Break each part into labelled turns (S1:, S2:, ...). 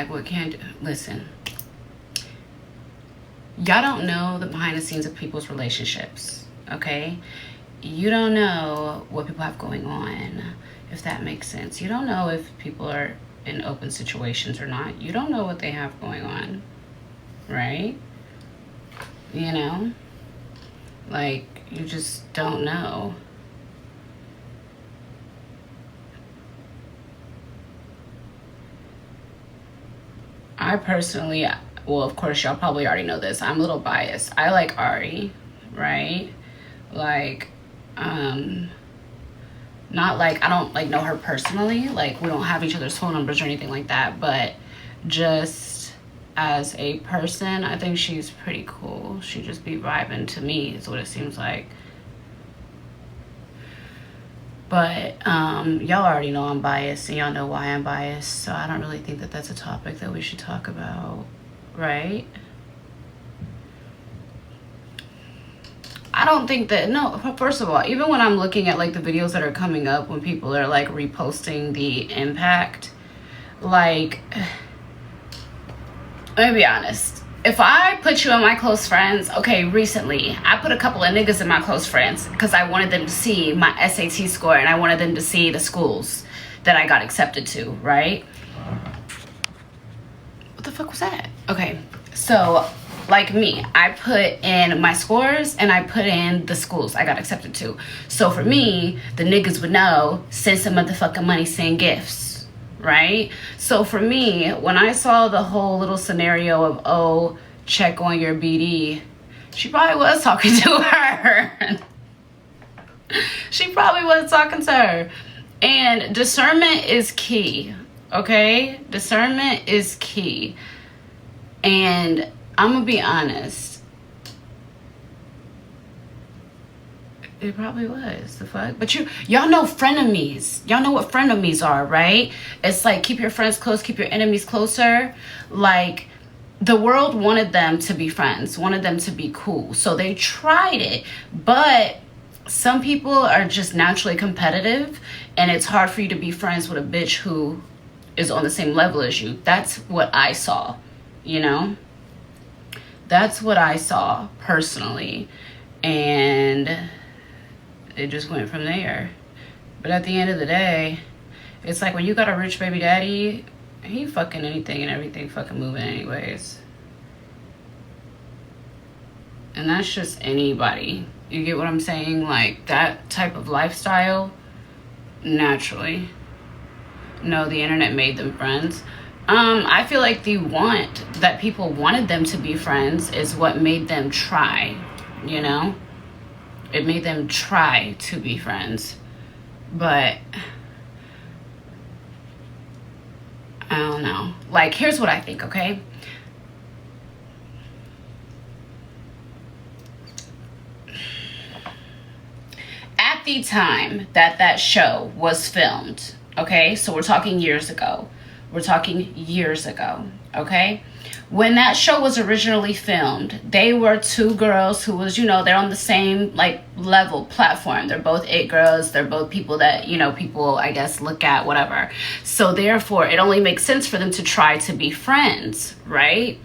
S1: like what can listen. Y'all don't know the behind the scenes of people's relationships, okay? You don't know what people have going on, if that makes sense. You don't know if people are in open situations or not. You don't know what they have going on, right? You know, like, you just don't know. I personally, well, of course, y'all probably already know this. I'm a little biased. I like Ari, right? Like, not like, I don't like know her personally. Like, we don't have each other's phone numbers or anything like that. But just as a person, I think she's pretty cool. She just be vibing to me, is what it seems like. But y'all already know I'm biased, and y'all know why I'm biased. So I don't really think that that's a topic that we should talk about, right? I don't think that, no, first of all, even when I'm looking at like the videos that are coming up when people are like reposting the impact, like, let me be honest. If I put you in my close friends, okay, recently, I put a couple of niggas in my close friends because I wanted them to see my SAT score and I wanted them to see the schools that I got accepted to, right? What the fuck was that? Okay, so like me, I put in my scores and I put in the schools I got accepted to. So for me, the niggas would know, send some motherfucking money, send gifts. Right? So for me, when I saw the whole little scenario of, oh, check on your BD, she probably was talking to her. She probably was talking to her. And discernment is key, okay? Discernment is key. And I'm gonna be honest. It probably was. The fuck? But y'all know frenemies. Y'all know what frenemies are, right? It's like, keep your friends close, keep your enemies closer. Like, the world wanted them to be friends, wanted them to be cool. So they tried it. But some people are just naturally competitive, and it's hard for you to be friends with a bitch who is on the same level as you. That's what I saw, you know? That's what I saw personally. And it just went from there. But at the end of the day, it's like when you got a rich baby daddy, he fucking anything and everything fucking moving anyways. And that's just anybody. You get what I'm saying? Like, that type of lifestyle, naturally. No, the internet made them friends. I feel like the want that people wanted them to be friends is what made them try, you know? It made them try to be friends. But I don't know. Like, here's what I think, okay? At the time that that show was filmed, okay? So we're talking years ago. We're talking years ago, okay? When that show was originally filmed, they were two girls who was, you know, they're on the same, like, level platform. They're both it girls. They're both people that, you know, people, I guess, look at, whatever. So therefore, it only makes sense for them to try to be friends, right?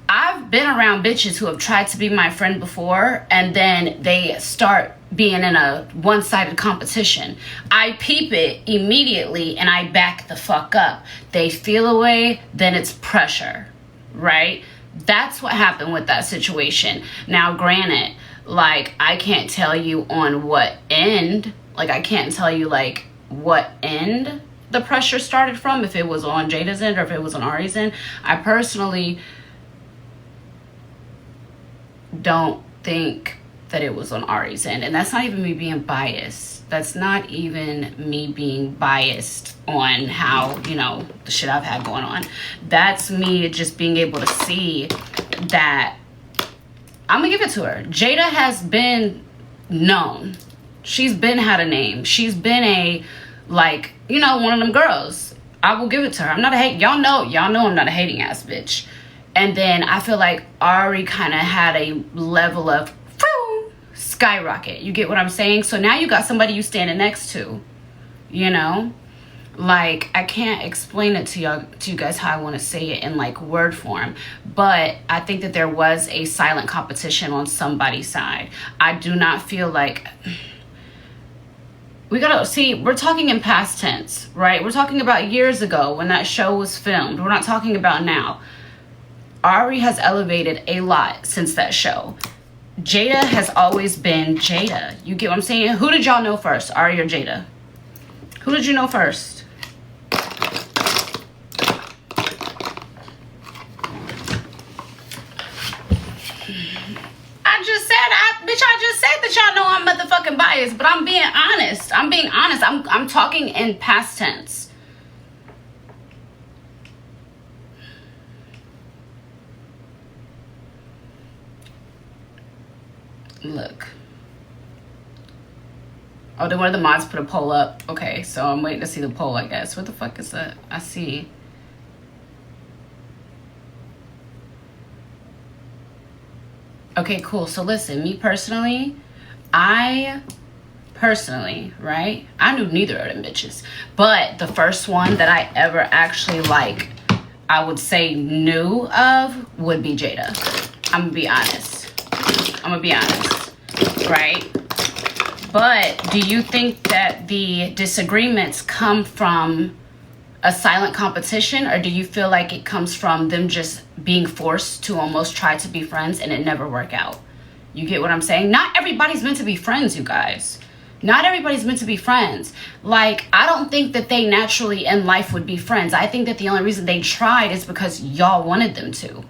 S1: I've been around bitches who have tried to be my friend before, and then they start being in a one-sided competition. I peep it immediately, and I back the fuck up. They feel away, then it's pressure. Right? That's what happened with that situation. Now, granted, like, I can't tell you on what end, like, I can't tell you, like, what end the pressure started from, if it was on Jada's end or if it was on Ari's end. I personally don't think that it was on Ari's end. And that's not even me being biased. That's not even me being biased on how, you know, the shit I've had going on. That's me just being able to see that, I'm gonna give it to her. Jada has been known. She's been had a name. She's been a, like, you know, one of them girls. I will give it to her. I'm not a hate. Y'all know I'm not a hating ass bitch. And then I feel like Ari kind of had a level of skyrocket. You get what I'm saying? So now you got somebody you standing next to, you know? Like, I can't explain it to you guys how I want to say it in like word form, but I think that there was a silent competition on somebody's side. I do not feel like we gotta see, we're talking in past tense, right? We're talking about years ago when that show was filmed. We're not talking about now. Ari has elevated a lot since that show. Jada has always been Jada. You get what I'm saying? Who did y'all know first, Ari or Jada? Who did you know first? I just said that y'all know I'm motherfucking biased, but I'm being honest. I'm talking in past tense. Look. Oh, did one of the mods put a poll up? Okay, so I'm waiting to see the poll, I guess. What the fuck is that? I see. Okay, cool. So listen, me personally, right? I knew neither of them bitches. But the first one that I ever actually, like, I would say knew of would be Jada. I'm gonna be honest, right? But do you think that the disagreements come from a silent competition, or do you feel like it comes from them just being forced to almost try to be friends and it never work out? You get what I'm saying? Not everybody's meant to be friends, you guys. Not everybody's meant to be friends. Like, I don't think that they naturally in life would be friends. I think that the only reason they tried is because y'all wanted them to.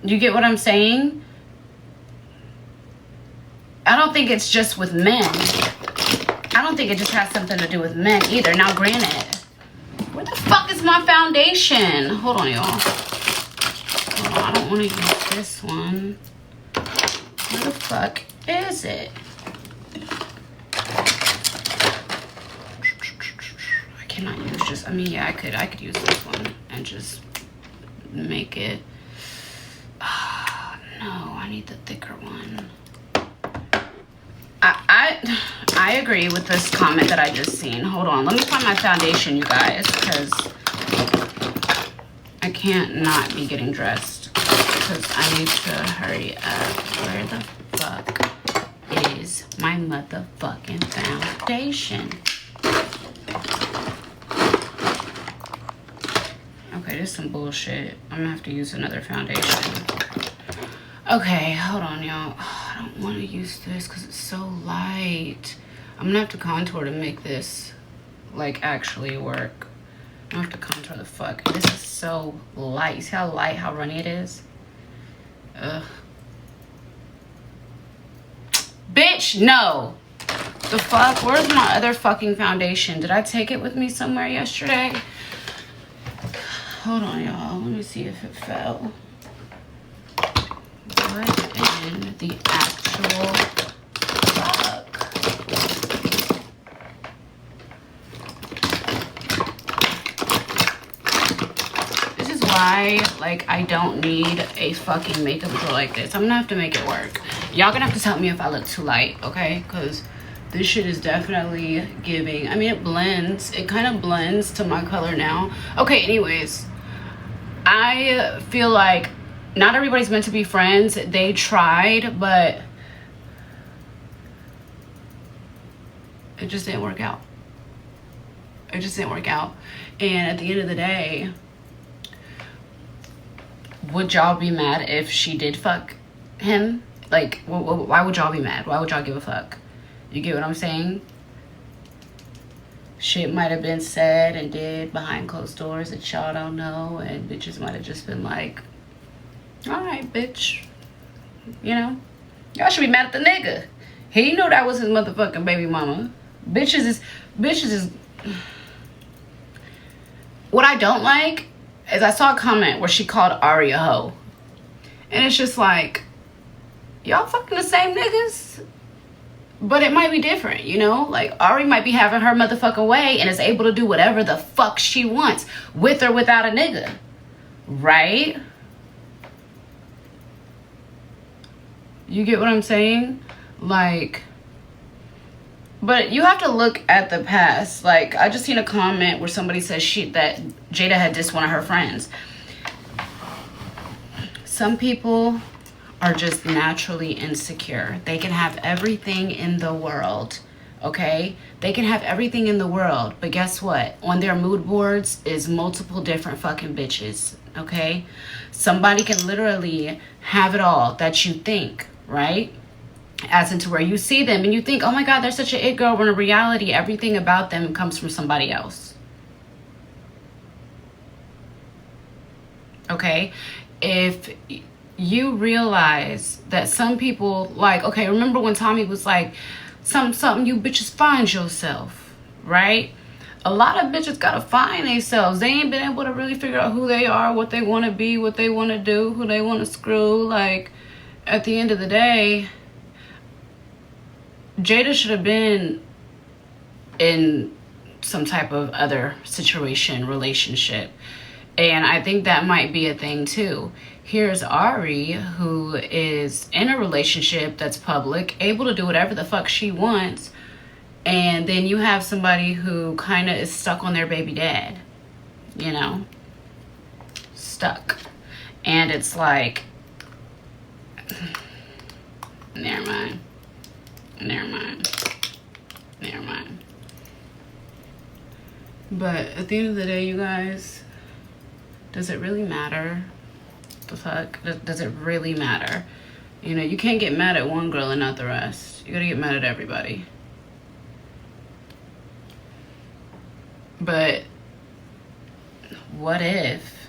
S1: You get what I'm saying? I don't think it's just with men. I don't think it just has something to do with men either. Now, granted, where the fuck is my foundation? Hold on, y'all. Hold on, I don't want to use this one. Where the fuck is it? I cannot use just, I mean, yeah, I could use this one and just make it. No, I need the thicker one. I agree with this comment that I just seen. Hold on, let me find my foundation, you guys, because I can't not be getting dressed because I need to hurry up. Where the fuck is my motherfucking foundation? Okay, this is some bullshit. I'm gonna have to use another foundation. Okay, hold on, y'all. I don't want to use this because it's so light. I'm gonna have to contour to make this like actually work. I have to contour the fuck. This is so light. You see how light, how runny it is? Ugh. Bitch, no. The fuck? Where's my other fucking foundation? Did I take it with me somewhere yesterday? Hold on, y'all. Let me see if it fell. What in the actual fuck? This is why, like, I don't need a fucking makeup girl like this. I'm gonna have to make it work. Y'all gonna have to tell me if I look too light, okay? Because this shit is definitely giving. I mean, it blends. It kind of blends to my color now. Okay, anyways. I feel like not everybody's meant to be friends. They tried, but it just didn't work out. It just didn't work out. And at the end of the day, would y'all be mad if she did fuck him? Like, why would y'all be mad? Why would y'all give a fuck? You get what I'm saying? Shit might have been said and did behind closed doors that y'all don't know, and bitches might have just been like, all right, bitch. You know? Y'all should be mad at the nigga. He knew that was his motherfucking baby mama. Bitches is... What I don't like is I saw a comment where she called Ari a hoe. And it's just like, y'all fucking the same niggas? But it might be different, you know? Like, Ari might be having her motherfucking way and is able to do whatever the fuck she wants, with or without a nigga. Right? You get what I'm saying? Like, But you have to look at the past. Like, I just seen a comment where somebody says that Jada had dissed one of her friends. Some people are just naturally insecure. They can have everything in the world, okay? They can have everything in the world, but guess what? On their mood boards is multiple different fucking bitches, okay? Somebody can literally have it all that you think, right? As into where you see them and you think, oh my God, they're such an it girl, when in reality, everything about them comes from somebody else. Okay? If you realize that some people, like, okay, remember when Tommy was like, something you bitches find yourself, right? A lot of bitches gotta find themselves. They ain't been able to really figure out who they are, what they want to be, what they want to do, who they want to screw. Like, at the end of the day, Jada should have been in some type of other situation, relationship. And I think that might be a thing too. Here's Ari, who is in a relationship that's public, able to do whatever the fuck she wants. And then you have somebody who kind of is stuck on their baby dad, you know, stuck. And it's like, never mind. But at the end of the day, you guys, does it really matter? The fuck? Does it really matter? You know, you can't get mad at one girl and not the rest. You gotta get mad at everybody. But what if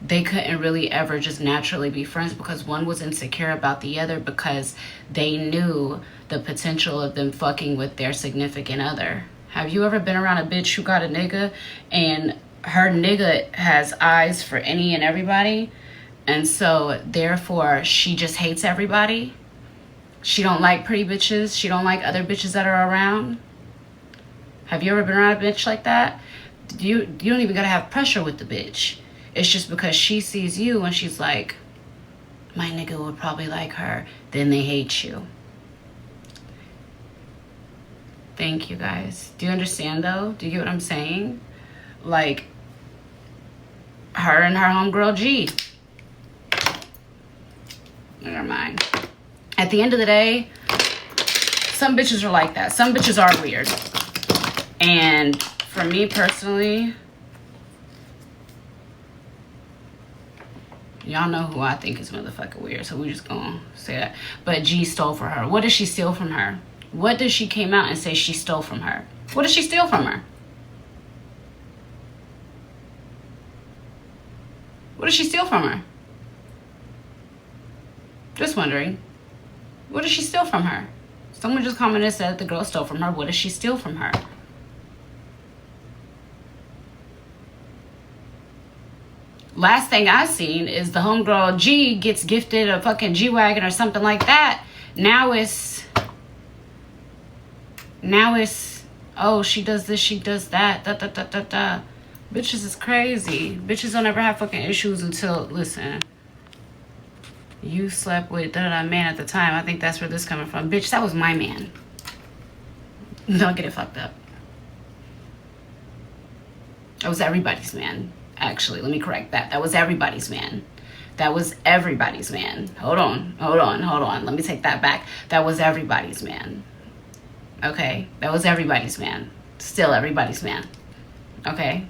S1: they couldn't really ever just naturally be friends because one was insecure about the other because they knew the potential of them fucking with their significant other? Have you ever been around a bitch who got a nigga and her nigga has eyes for any and everybody, and so therefore she just hates everybody? She don't like pretty bitches. She don't like other bitches that are around. Have you ever been around a bitch like that? You don't even gotta have pressure with the bitch. It's just because she sees you and she's like, my nigga would probably like her. Then they hate you. Thank you, guys. Do you understand, though? Do you get what I'm saying? Like, her and her homegirl G. Never mind. At the end of the day, some bitches are like that. Some bitches are weird. And for me personally, y'all know who I think is motherfucking weird, so we just gonna say that. But G stole from her. What did she steal from her? What did she came out and say she stole from her? What did she steal from her? What did she steal from her? Just wondering. What did she steal from her? Someone just commented and said the girl stole from her. What did she steal from her? Last thing I seen is the homegirl G gets gifted a fucking G-Wagon or something like that. Now it's, oh, she does this, she does that, Bitches is crazy. Bitches don't ever have fucking issues until, listen, you slept with man at the time. I think that's where this coming from. Bitch, that was my man. Don't get it fucked up. That was everybody's man. Actually, let me correct that. That was everybody's man. That was everybody's man. Hold on. Let me take that back. That was everybody's man. Okay? That was everybody's man. Still everybody's man. Okay?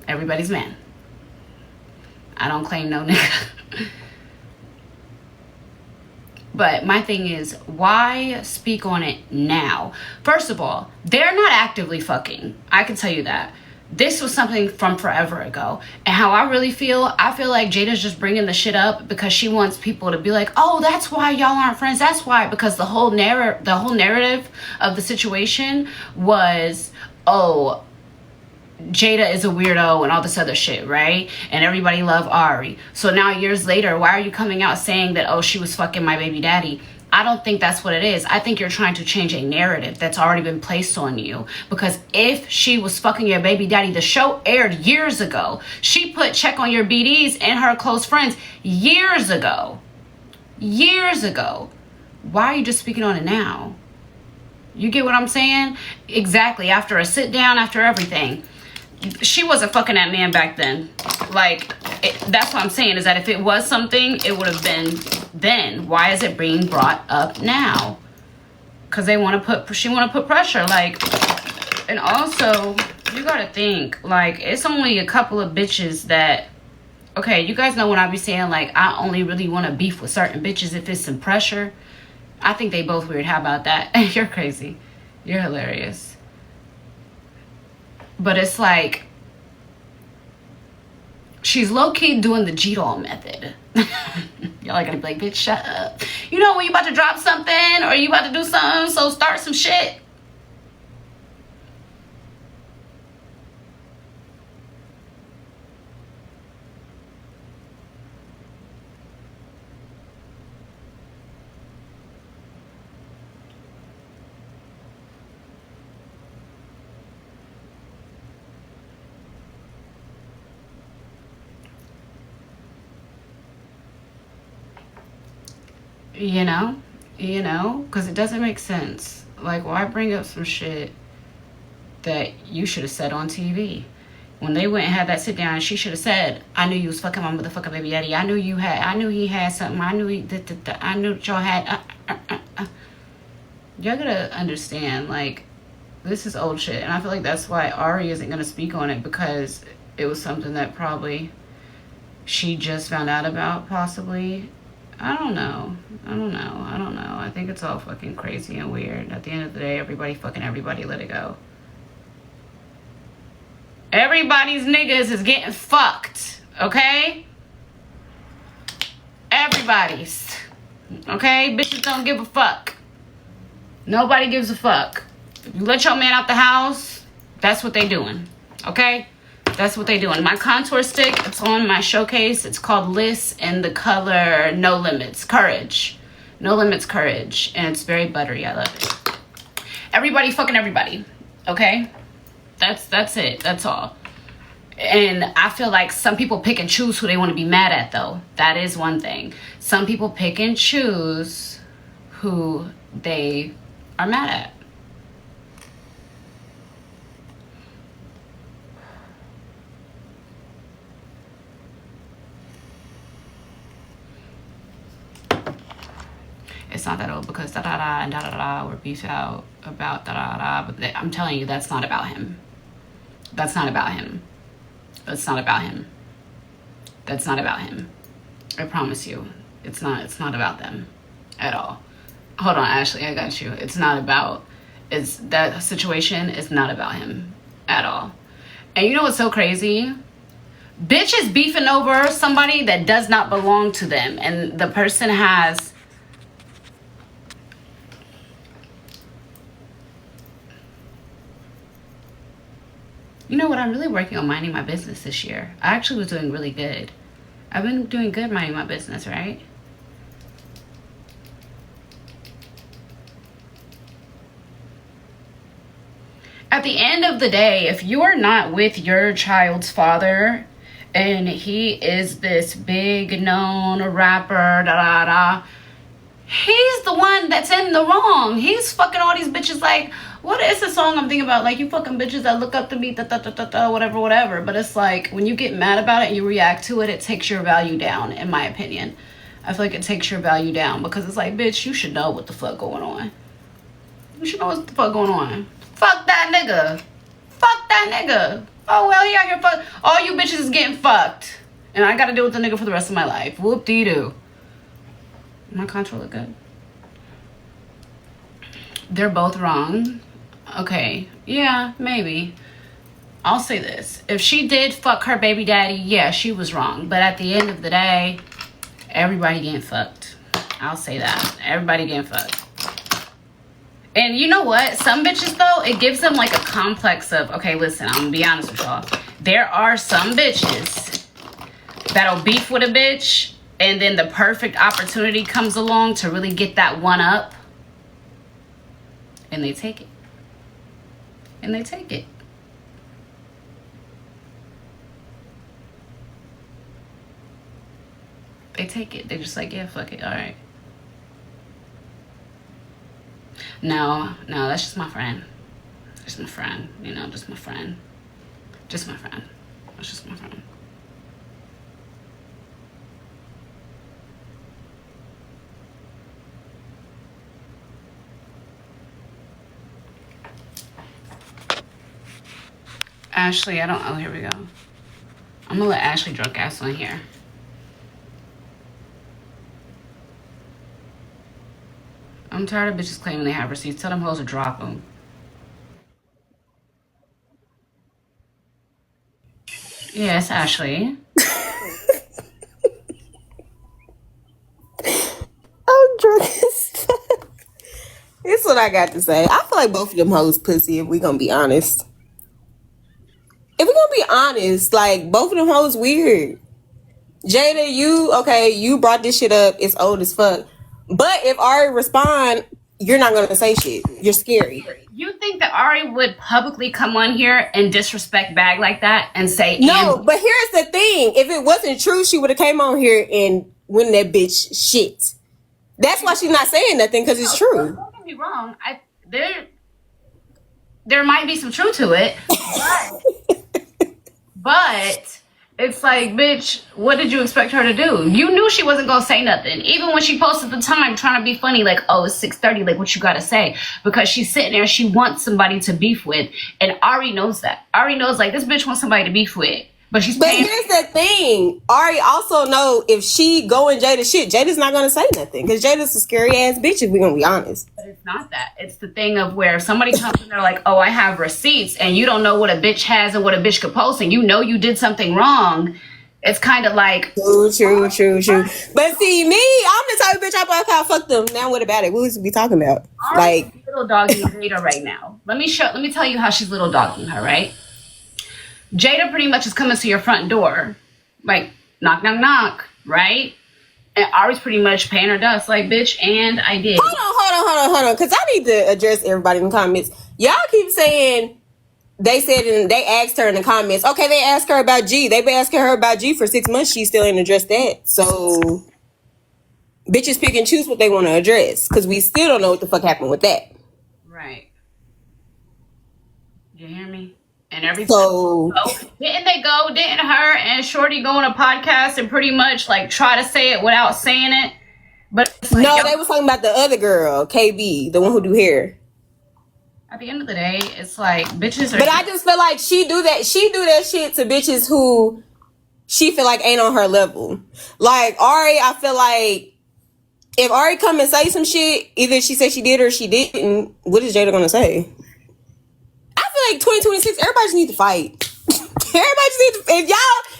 S1: Everybody's man. I don't claim no nigga. But my thing is, why speak on it now? First of all, they're not actively fucking. I can tell you that. This was something from forever ago. And how I really feel, I feel like Jada's just bringing the shit up because she wants people to be like, oh, that's why y'all aren't friends. That's why. Because the whole narrative of the situation was, oh, Jada is a weirdo and all this other shit, right? And everybody loved Ari. So now years later, why are you coming out saying that, oh, she was fucking my baby daddy? I don't think that's what it is. I think you're trying to change a narrative that's already been placed on you. Because if she was fucking your baby daddy, the show aired years ago. She put check on your BDs and her close friends years ago. Years ago. Why are you just speaking on it now? You get what I'm saying? Exactly. After a sit down, after everything. She wasn't fucking that man back then. Like, that's what I'm saying, is that if it was something, it would have been then. Why is it being brought up now? Because she want to put pressure. Like, and also, you got to think, like, it's only a couple of bitches that, okay, you guys know when I be saying, like, I only really want to beef with certain bitches if it's some pressure. I think they both weird. How about that? You're crazy. You're hilarious. But it's like, she's low-key doing the G-Doll method. Y'all are gonna be like, bitch, shut up. You know when you about to drop something or you about to do something, so start some shit. You know, because it doesn't make sense. Like, why bring up some shit that you should have said on TV? When they went and had that sit down, she should have said, I knew you was fucking my motherfucking baby daddy. I knew he had something. I knew I knew y'all had. Y'all gotta understand, like, this is old shit. And I feel like that's why Ari isn't gonna speak on it, because it was something that probably she just found out about, possibly. I don't know. I think it's all fucking crazy and weird. At the end of the day, everybody fucking everybody, let it go. Everybody's niggas is getting fucked, okay? Everybody's. Okay? Bitches don't give a fuck. Nobody gives a fuck. If you let your man out the house, that's what they doing. Okay? That's what they doing. My contour stick, it's on my showcase. It's called Liss in the color No Limits Courage. No Limits Courage. And it's very buttery. I love it. Everybody fucking everybody. Okay? That's it. That's all. And I feel like some people pick and choose who they want to be mad at, though. That is one thing. Some people pick and choose who they are mad at. It's not that old because da-da-da and da-da-da were beefed out about da-da-da. But I'm telling you, that's not about him. That's not about him. That's not about him. That's not about him. I promise you. It's not about them at all. Hold on, Ashley, I got you. It's not about, that situation is not about him at all. And you know what's so crazy? Bitches beefing over somebody that does not belong to them. And the person has, you know what? I'm really working on minding my business this year. I actually was doing really good. I've been doing good minding my business, right? At the end of the day, if you're not with your child's father and he is this big known rapper, da-da-da, he's the one that's in the wrong. He's fucking all these bitches like, what is the song I'm thinking about? Like, you fucking bitches that look up to me, whatever. But it's like, when you get mad about it and you react to it, it takes your value down, in my opinion. I feel like it takes your value down because it's like, bitch, you should know what the fuck going on. You should know what the fuck going on. Fuck that nigga. Fuck that nigga. Oh, well, he out here fuck. All you bitches is getting fucked. And I gotta deal with the nigga for the rest of my life. Whoop-dee-doo. My contour look good. They're both wrong. Okay. Yeah, maybe. I'll say this. If she did fuck her baby daddy, yeah, she was wrong. But at the end of the day, everybody getting fucked. I'll say that. Everybody getting fucked. And you know what? Some bitches, though, it gives them like a complex of, okay, listen, I'm gonna be honest with y'all. There are some bitches that'll beef with a bitch and then the perfect opportunity comes along to really get that one up. And they take it. And they take it. They take it. They're just like, yeah, fuck it. All right. No, that's just my friend. Just my friend. You know, just my friend. Just my friend. That's just my friend. Ashley, I don't. Oh, here we go. I'm gonna let Ashley drunk ass on here. I'm tired of bitches claiming they have receipts. Tell them hoes to drop them. Yes, Ashley.
S2: I'm drunk as fuck. This is what I got to say. I feel like both of them hoes pussy if we gonna be honest. If we gonna be honest, like both of them hoes weird. Jada, you brought this shit up. It's old as fuck. But if Ari respond, you're not gonna say shit. You're scary.
S1: You think that Ari would publicly come on here and disrespect Bag like that and say
S2: no? But here's the thing: if it wasn't true, she would have came on here and win that bitch shit. That's why she's not saying nothing because it's true.
S1: Don't get me wrong. There might be some truth to it, but it's like, bitch, what did you expect her to do? You knew she wasn't gonna say nothing, even when she posted the time trying to be funny, like, oh, it's 6:30, like, what you gotta say? Because she's sitting there, she wants somebody to beef with, and Ari knows that. Ari knows, like, this bitch wants somebody to beef with. But here's
S2: the thing. Ari also know if she go in Jada's shit, Jada's not gonna say nothing because Jada's a scary ass bitch if we gonna be honest.
S1: But it's not that. It's the thing of where if somebody comes in there like, oh, I have receipts, and you don't know what a bitch has and what a bitch could post, and you know you did something wrong. It's kind of like
S2: true. But see, me, I'm the type of bitch I call fuck them. Now what about it? What was we talking about? Like
S1: little dogging Jada right now. Let me tell you how she's little dogging her, right? Jada pretty much is coming to your front door, like knock, knock, knock, right? And Ari's pretty much paying her dust, like, bitch, and I did.
S2: Hold on, because I need to address everybody in the comments. Y'all keep saying they said and they asked her in the comments. Okay, they asked her about G. They've been asking her about G for 6 months. She still ain't addressed that. So bitches pick and choose what they want to address because we still don't know what the fuck happened with that.
S1: Right. You hear me? And everything.
S2: So
S1: didn't her and Shorty go on a podcast and pretty much like try to say it without saying it? But like,
S2: no, they was talking about the other girl, KB, the one who do hair.
S1: At the end of the day, it's like bitches are.
S2: But I just feel like she do that shit to bitches who she feel like ain't on her level. Like Ari, I feel like if Ari come and say some shit, either she said she did or she didn't, what is Jada gonna say? I feel like 2026, everybody just need to fight. Everybody just need to, if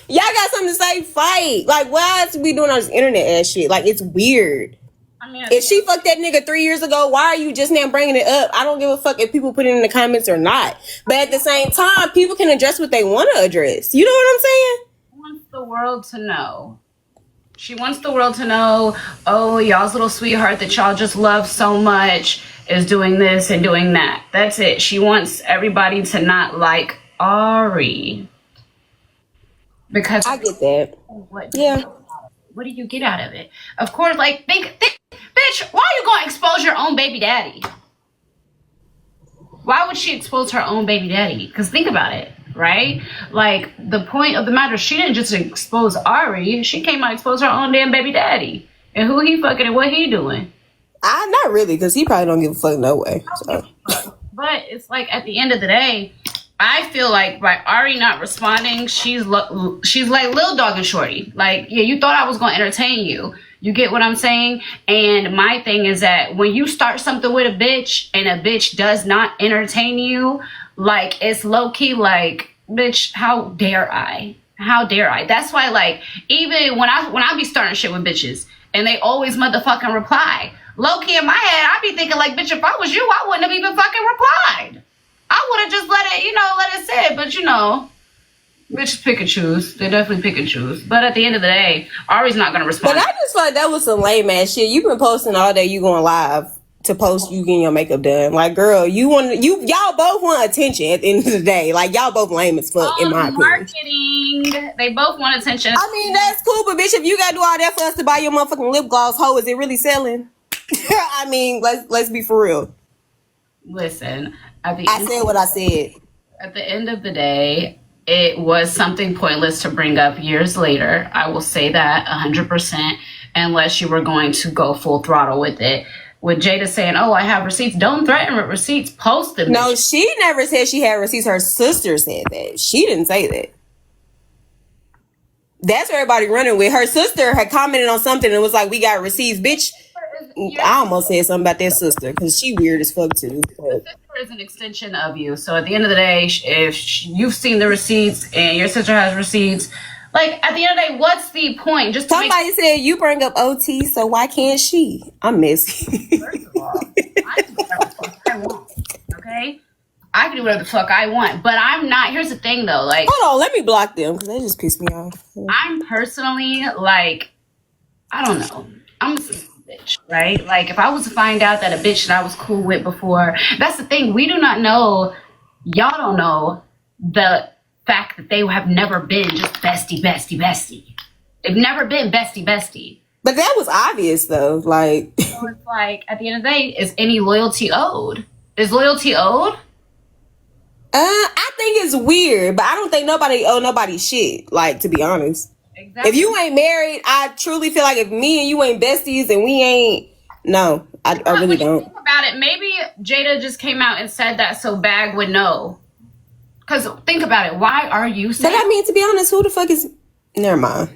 S2: y'all got something to say, fight. Like, why else we doing all this internet ass shit? Like, it's weird. I mean, if she fucked that nigga 3 years ago, why are you just now bringing it up? I don't give a fuck if people put it in the comments or not. But at the same time, people can address what they want to address. You know what I'm saying?
S1: She wants the world to know. She wants the world to know, oh, y'all's little sweetheart that y'all just love so much is doing this and doing that. That's it. She wants everybody to not like Ari. Because
S2: I get that.
S1: What do you get out of it? Of course, like, think, bitch, why are you going to expose your own baby daddy? Why would she expose her own baby daddy? Because think about it, right? Like, the point of the matter, she didn't just expose Ari. She came out and exposed her own damn baby daddy. And who he fucking and what he doing.
S2: Not really, because he probably don't give a fuck no way. So.
S1: But it's like, at the end of the day, I feel like by Ari not responding, she's like Lil Dog and Shorty. Like, yeah, you thought I was going to entertain you. You get what I'm saying? And my thing is that when you start something with a bitch and a bitch does not entertain you, like, it's low-key like, bitch, how dare I? How dare I? That's why, like, even when I be starting shit with bitches and they always motherfucking reply, low-key in my head, I be thinking like, bitch, if I was you, I wouldn't have even fucking replied. I would have just let it sit. But, bitches pick and choose. They definitely pick and choose. But at the end of the day, Ari's not going to respond.
S2: But I just feel like that was some lame ass shit. You've been posting all day. You going live to post you getting your makeup done. Like, girl, y'all both want attention at the end of the day. Like, y'all both lame as fuck, in my opinion.
S1: Marketing. They both want attention.
S2: I mean, that's cool, but bitch, if you got to do all that for us to buy your motherfucking lip gloss, hoe, is it really selling? I mean, let's be for real.
S1: Listen,
S2: I said what I said.
S1: at the end of the day, it was something pointless to bring up years later. I will say that 100%, unless you were going to go full throttle with it. With Jada saying, "Oh, I have receipts," don't threaten with receipts. Post them.
S2: No, she never said she had receipts. Her sister said that. She didn't say that. That's what everybody running with. Her sister had commented on something and was like, "We got receipts, bitch." I almost said something about that sister because she weird as fuck too.
S1: The sister is an extension of you. So at the end of the day, if you've seen the receipts and your sister has receipts, like at the end of the day, what's the point? Just
S2: somebody said you bring up OT, so why can't she? I'm messy.
S1: First of all, I can do whatever the fuck I want. Okay, I can do whatever the fuck I want, but I'm not. Here's the thing, though. Like,
S2: hold on, let me block them because they just piss me off.
S1: I'm personally like, I don't know. I'm a bitch, right? Like, if I was to find out that a bitch that I was cool with before, that's the thing. We do not know. Y'all don't know the fact that they have never been just bestie. They've never been bestie.
S2: But that was obvious, though. Like,
S1: so it's like at the end of the day, is any loyalty owed? Is loyalty owed?
S2: I think it's weird, but I don't think nobody owe nobody shit. Like, to be honest, exactly. If you ain't married, I truly feel like if me and you ain't besties and we ain't, no, I really don't.
S1: Think about it. Maybe Jada just came out and said that so Bag would know. Because think about it. Why are you saying?
S2: But I mean, to be honest, who the fuck is? Never mind.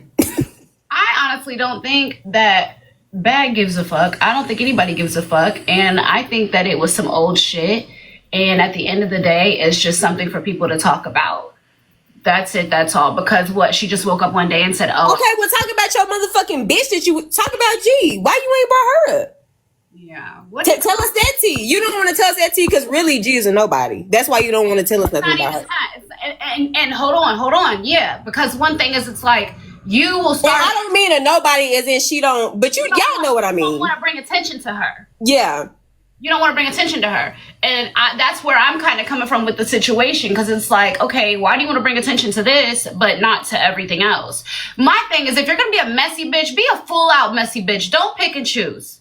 S1: I honestly don't think that Bag gives a fuck. I don't think anybody gives a fuck. And I think that it was some old shit. And at the end of the day, it's just something for people to talk about. That's it. That's all. Because what? She just woke up one day and said, "Oh,
S2: okay, well, talk about your motherfucking bitch that you talk about G. Why you ain't brought her up?"
S1: Yeah.
S2: Tell us that tea. You don't want to tell us that tea because really G is a nobody. That's why you don't want to tell us nothing about her.
S1: And hold on. Yeah. Because one thing is, it's like, you will start.
S2: Well, I don't mean a nobody as in she don't, but y'all know what I mean.
S1: You don't want to bring attention to her.
S2: Yeah.
S1: You don't want to bring attention to her. And that's where I'm kind of coming from with the situation. Because it's like, okay, why do you want to bring attention to this, but not to everything else? My thing is, if you're going to be a messy bitch, be a full out messy bitch. Don't pick and choose.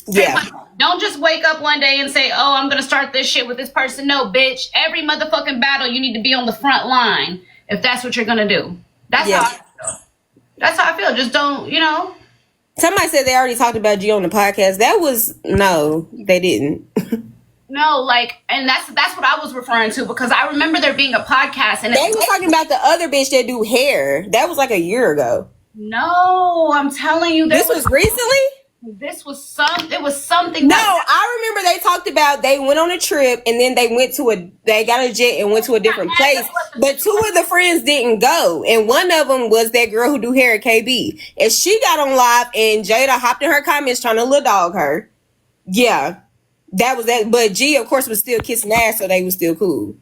S2: Yeah.
S1: Don't just wake up one day and say, "Oh, I'm going to start this shit with this person." No, bitch. Every motherfucking battle, you need to be on the front line if that's what you're going to do. That's how I feel. That's how I feel. Just don't,
S2: Somebody said they already talked about G on the podcast. That was, no, they didn't.
S1: No, and that's what I was referring to, because I remember there being a podcast and
S2: they were talking about the other bitch that do hair. That was like a year ago.
S1: No, I'm telling you,
S2: this was recently.
S1: It was something.
S2: No, I remember they talked about they went on a trip and then they got a jet and went to a different place. But two of the friends didn't go. And one of them was that girl who do hair at KB. And she got on live and Jada hopped in her comments trying to little dog her. Yeah, that was that. But G, of course, was still kissing ass, so they was still cool.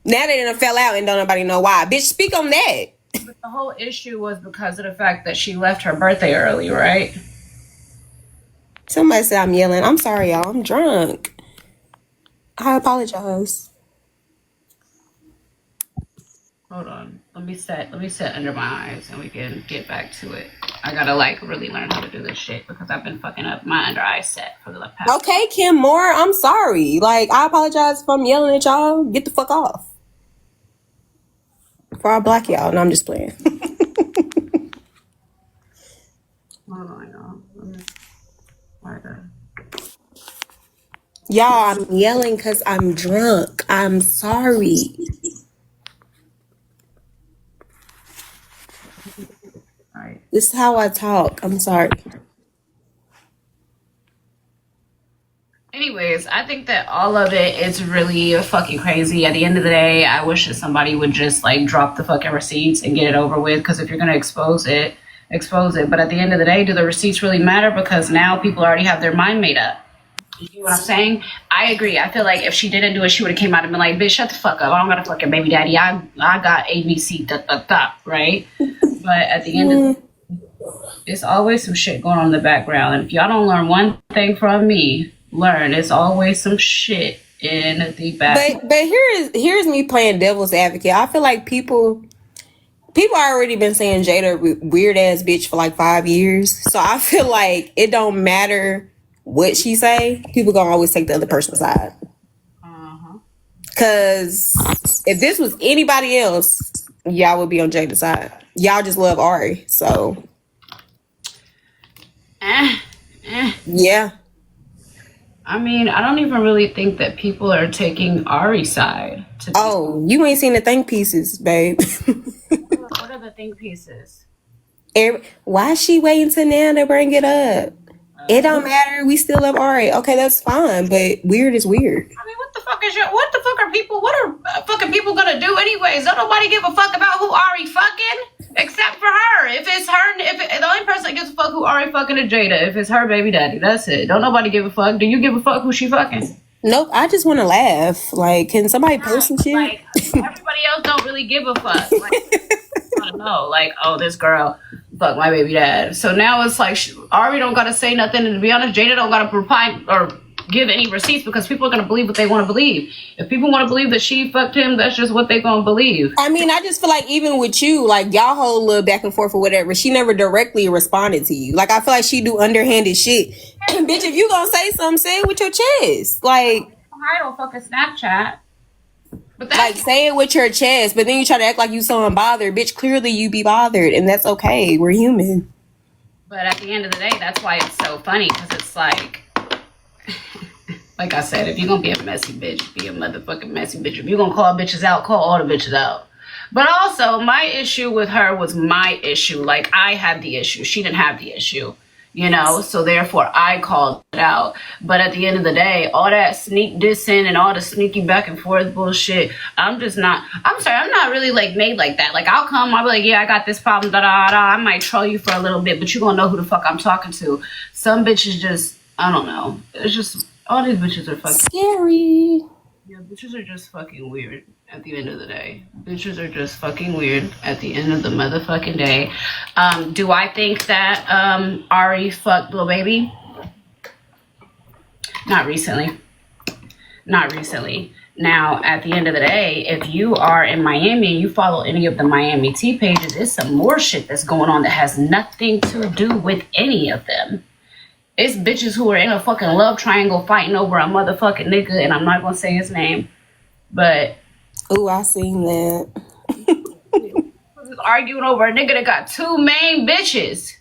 S2: Now they done fell out and don't nobody know why. Bitch, speak on that.
S1: But the whole issue was because of the fact that she left her birthday early, right?
S2: Somebody said I'm yelling. I'm sorry, y'all. I'm drunk. I apologize.
S1: Hold on. Let me set under my eyes and we can get back to it. I gotta really learn how to do this shit because I've been fucking up my under eye set for the past.
S2: Okay, Kim Moore, I'm sorry. I apologize if I'm yelling at y'all. Get the fuck off. Before I block y'all. No, I'm just playing.
S1: Hold on, y'all.
S2: Y'all, I'm yelling because I'm drunk. I'm sorry.
S1: Right.
S2: This is how I talk. I'm sorry.
S1: Anyways, I think that all of it is really fucking crazy. At the end of the day, I wish that somebody would just drop the fucking receipts and get it over with. Because if you're gonna expose it. But at the end of the day, do the receipts really matter? Because now people already have their mind made up. You know what I'm saying? I agree. I feel like if she didn't do it, she would have came out and been like, "Bitch, shut the fuck up. I don't got a fucking baby daddy. I got ABC, right?" But at the end of it's always some shit going on in the background. And if y'all don't learn one thing from me, it's always some shit in the background.
S2: But here's me playing devil's advocate. I feel like people already been saying Jada weird ass bitch for 5 years. So I feel like it don't matter what she say. People gonna always take the other person's side. Cause if this was anybody else, y'all would be on Jada's side. Y'all just love Ari, so yeah.
S1: I mean, I don't even really think that people are taking Ari's side.
S2: Oh, you ain't seen the think pieces, babe.
S1: What are the think pieces?
S2: Why is she waiting till now to bring it up? It don't matter. We still love Ari. Okay, that's fine, but weird is weird.
S1: I mean, what the fuck are fucking people gonna do anyways? Don't nobody give a fuck about who Ari fucking, except for her. If it's her, the only person that gives a fuck who Ari fucking is Jada. If it's her baby daddy, that's it. Don't nobody give a fuck. Do you give a fuck who she fucking?
S2: Nope, I just want to laugh. Like, can somebody post some shit?
S1: Like, everybody else don't really give a fuck. Like, I don't know. Like, oh, this girl fuck my baby dad. So now it's like Ari don't gotta say nothing. And to be honest, Jada don't gotta reply or give any receipts because people are gonna believe what they want to believe. If people want to believe that she fucked him, that's just what they gonna believe.
S2: I mean, I just feel like even with you, like y'all whole little back and forth or whatever, she never directly responded to you. Like I feel like she do underhanded shit. Bitch, if you gonna say something, say it with your chest. Like
S1: I don't fucking Snapchat. But
S2: like say it with your chest, but then you try to act like you so unbothered. Bitch, clearly you be bothered, and that's okay. We're human.
S1: But at the end of the day, that's why it's so funny, because it's like I said, if you're gonna be a messy bitch, be a motherfucking messy bitch. If you're gonna call bitches out, call all the bitches out. But also, my issue with her was my issue. Like, I had the issue. She didn't have the issue. You know, so therefore I called it out. But at the end of the day, all that sneak dissing and all the sneaky back and forth bullshit, I'm not really like made like that. Like I'll be like, yeah, I got this problem, da da da. I might troll you for a little bit, but you gonna know who the fuck I'm talking to. Some bitches just, I don't know. It's just, all these bitches are fucking
S2: scary.
S1: Yeah, bitches are just fucking weird at the end of the day. Bitches are just fucking weird at the end of the motherfucking day. Do I think that Ari fucked Lil Baby? Not recently. Now, at the end of the day, if you are in Miami and you follow any of the Miami Tea pages, it's some more shit that's going on that has nothing to do with any of them. It's bitches who are in a fucking love triangle fighting over a motherfucking nigga, and I'm not gonna say his name, but
S2: ooh, I seen that.
S1: Just arguing over a nigga that got two main bitches,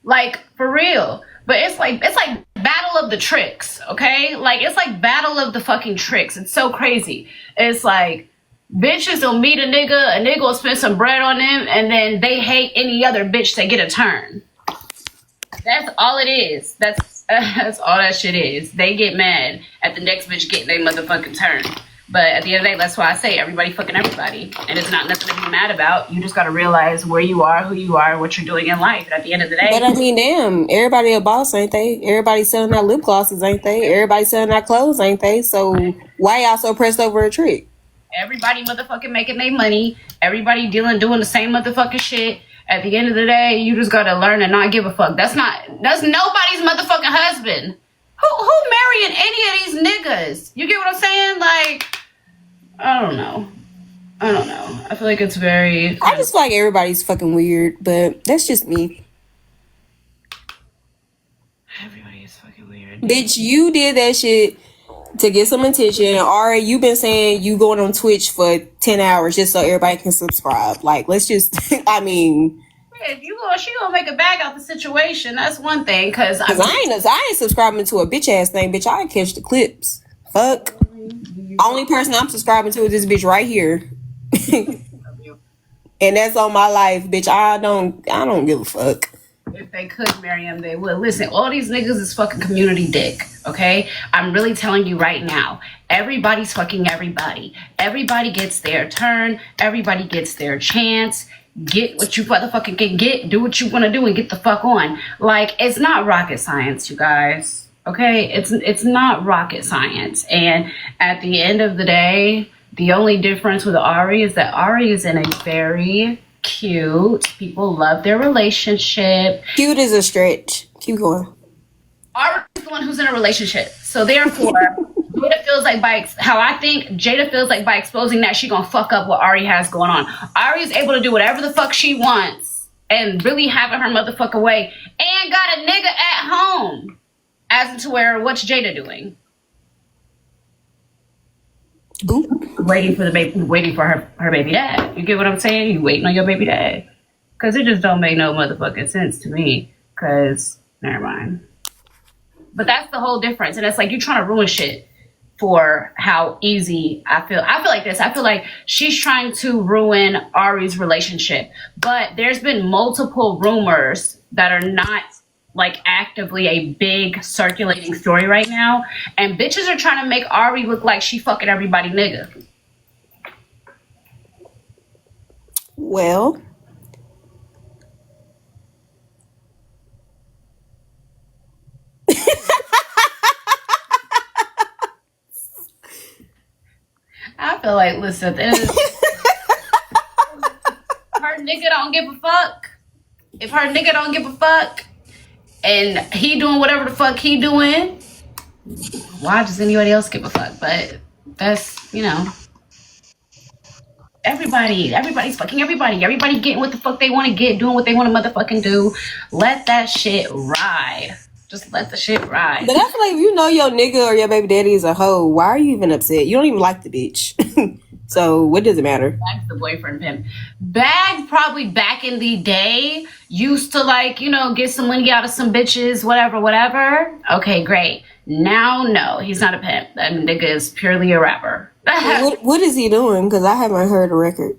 S1: like for real. But it's like battle of the tricks, okay? Like it's like battle of the fucking tricks. It's so crazy. It's like bitches will meet a nigga will spend some bread on them, and then they hate any other bitch that get a turn. That's all it is. That's all that shit is. They get mad at the next bitch getting their motherfucking turn. But at the end of the day, that's why I say everybody fucking everybody. And it's not nothing to be mad about. You just got to realize where you are, who you are, what you're doing in life. And at the end of the day.
S2: But I mean, damn, everybody a boss, ain't they? Everybody selling out lip glosses, ain't they? Everybody selling out clothes, ain't they? So why y'all so pressed over a trick?
S1: Everybody motherfucking making their money. Everybody doing the same motherfucking shit. At the end of the day, you just gotta learn and not give a fuck. That's nobody's motherfucking husband. Who marrying any of these niggas? You get what I'm saying? Like, I don't know. I feel like it's very...
S2: I just feel like everybody's fucking weird, but that's just me.
S1: Everybody is fucking weird.
S2: Bitch, you did that shit to get some attention. Ari, you've been saying you going on Twitch for 10 hours just so everybody can subscribe. Like, let's just, I mean...
S1: If she gonna make a bag out the situation, that's one thing, because
S2: I ain't subscribing to a bitch-ass thing, bitch. I catch the clips. Fuck. Only person I'm subscribing to is this bitch right here. And that's on my life, bitch. I don't give a fuck.
S1: If they could marry him, they would. Listen, all these niggas is fucking community dick, okay? I'm really telling you right now. Everybody's fucking everybody. Everybody gets their turn. Everybody gets their chance. Get what you motherfucking can get. Do what you want to do and get the fuck on. Like, it's not rocket science, you guys. Okay? It's not rocket science. And at the end of the day, the only difference with Ari is that Ari is in a very... cute. People love their relationship.
S2: Cute is a stretch. Keep going.
S1: Ari is the one who's in a relationship. So therefore, Jada feels like Jada feels like by exposing that, she gonna fuck up what Ari has going on. Ari is able to do whatever the fuck she wants and really have it her motherfucking way and got a nigga at home. As to where, what's Jada doing? waiting for her baby dad. You get what I'm saying? You waiting on your baby dad. Because it just don't make no motherfucking sense to me. Because, never mind. But that's the whole difference. And it's like you're trying to ruin shit for how easy I feel. I feel like this. I feel like she's trying to ruin Ari's relationship. But there's been multiple rumors that are not like actively a big circulating story right now. And bitches are trying to make Ari look like she fucking everybody nigga.
S2: Well,
S1: I feel like, listen, her nigga don't give a fuck. If her nigga don't give a fuck and he doing whatever the fuck he doing, why does anybody else give a fuck? But that's, you know, everybody's fucking everybody. Everybody getting what the fuck they want to get, doing what they want to motherfucking do. Let that shit ride. Just let the shit ride.
S2: but I feel like if you know your nigga or your baby daddy is a hoe, why are you even upset? You don't even like the bitch. So what does it matter?
S1: Bag's the boyfriend pimp. Bag probably back in the day used to like, you know, get some money out of some bitches, whatever. Okay, great. Now, no, he's not a pimp. That nigga is purely a rapper.
S2: What is he doing? Because I haven't heard a record.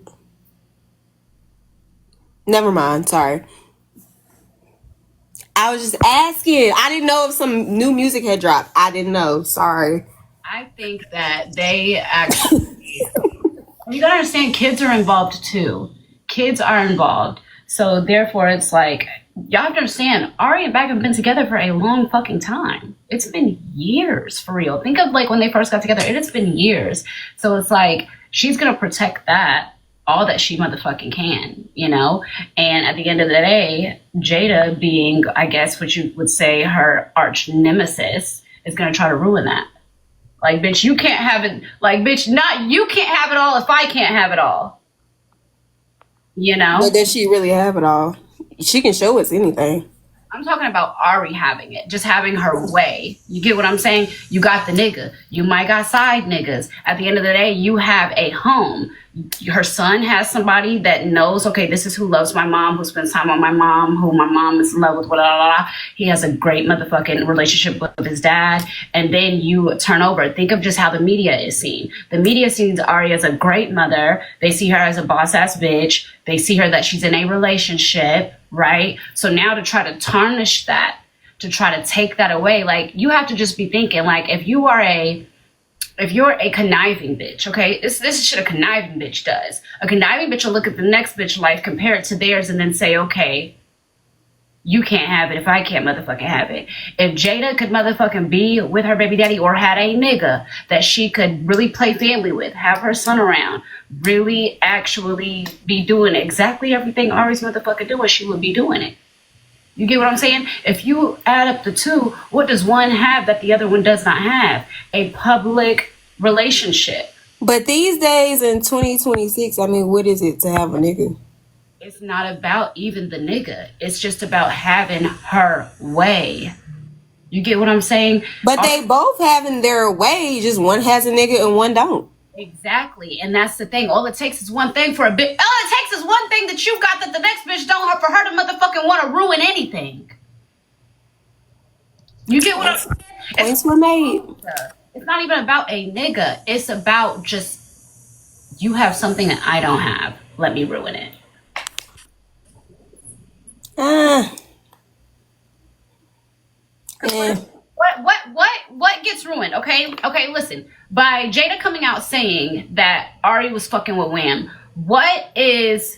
S2: Never mind. Sorry. I was just asking. I didn't know if some new music had dropped. I didn't know. Sorry.
S1: I think that they actually... You gotta understand, kids are involved too. Kids are involved. So therefore, it's like, y'all have to understand, Ari and Bag have been together for a long fucking time. It's been years, for real. Think of like when they first got together. It's been years. So it's like, she's gonna protect that all that she motherfucking can, you know? And at the end of the day, Jada being, I guess what you would say, her arch nemesis, is gonna try to ruin that. Like, bitch, you can't have it. Like, bitch, you can't have it all if I can't have it all. You know?
S2: But does she really have it all? She can show us anything.
S1: I'm talking about Ari having it, just having her way. You get what I'm saying? You got the nigga. You might got side niggas. At the end of the day, you have a home. Her son has somebody that knows, okay, this is who loves my mom, who spends time with my mom, who my mom is in love with, blah, blah, blah. He has a great motherfucking relationship with his dad. And then you turn over. Think of just how the media is seen. The media sees Ari as a great mother. They see her as a boss-ass bitch. They see her that she's in a relationship, right? So now to try to tarnish that, to try to take that away, like, you have to just be thinking, like, if you're a conniving bitch, okay, this is shit a conniving bitch does. A conniving bitch will look at the next bitch life, compare it to theirs, and then say, okay, you can't have it if I can't motherfucking have it. If Jada could motherfucking be with her baby daddy or had a nigga that she could really play family with, have her son around, really actually be doing exactly everything Ari's motherfucking doing, she would be doing it. You get what I'm saying? If you add up the two, what does one have that the other one does not have? A public relationship.
S2: But these days in 2026, I mean, what is it to have a nigga?
S1: It's not about even the nigga. It's just about having her way. You get what I'm saying?
S2: But they both having their way, just one has a nigga and one don't.
S1: Exactly. And that's the thing. All it takes is one thing for a bit. All it takes is one thing that you got that the next bitch don't have for her to motherfucking want to ruin anything. You get what I'm saying?
S2: Points were made.
S1: It's not even about a nigga. It's about just, you have something that I don't have. Let me ruin it. What gets ruined? Okay, listen. By Jada coming out saying that Ari was fucking with Wham, what is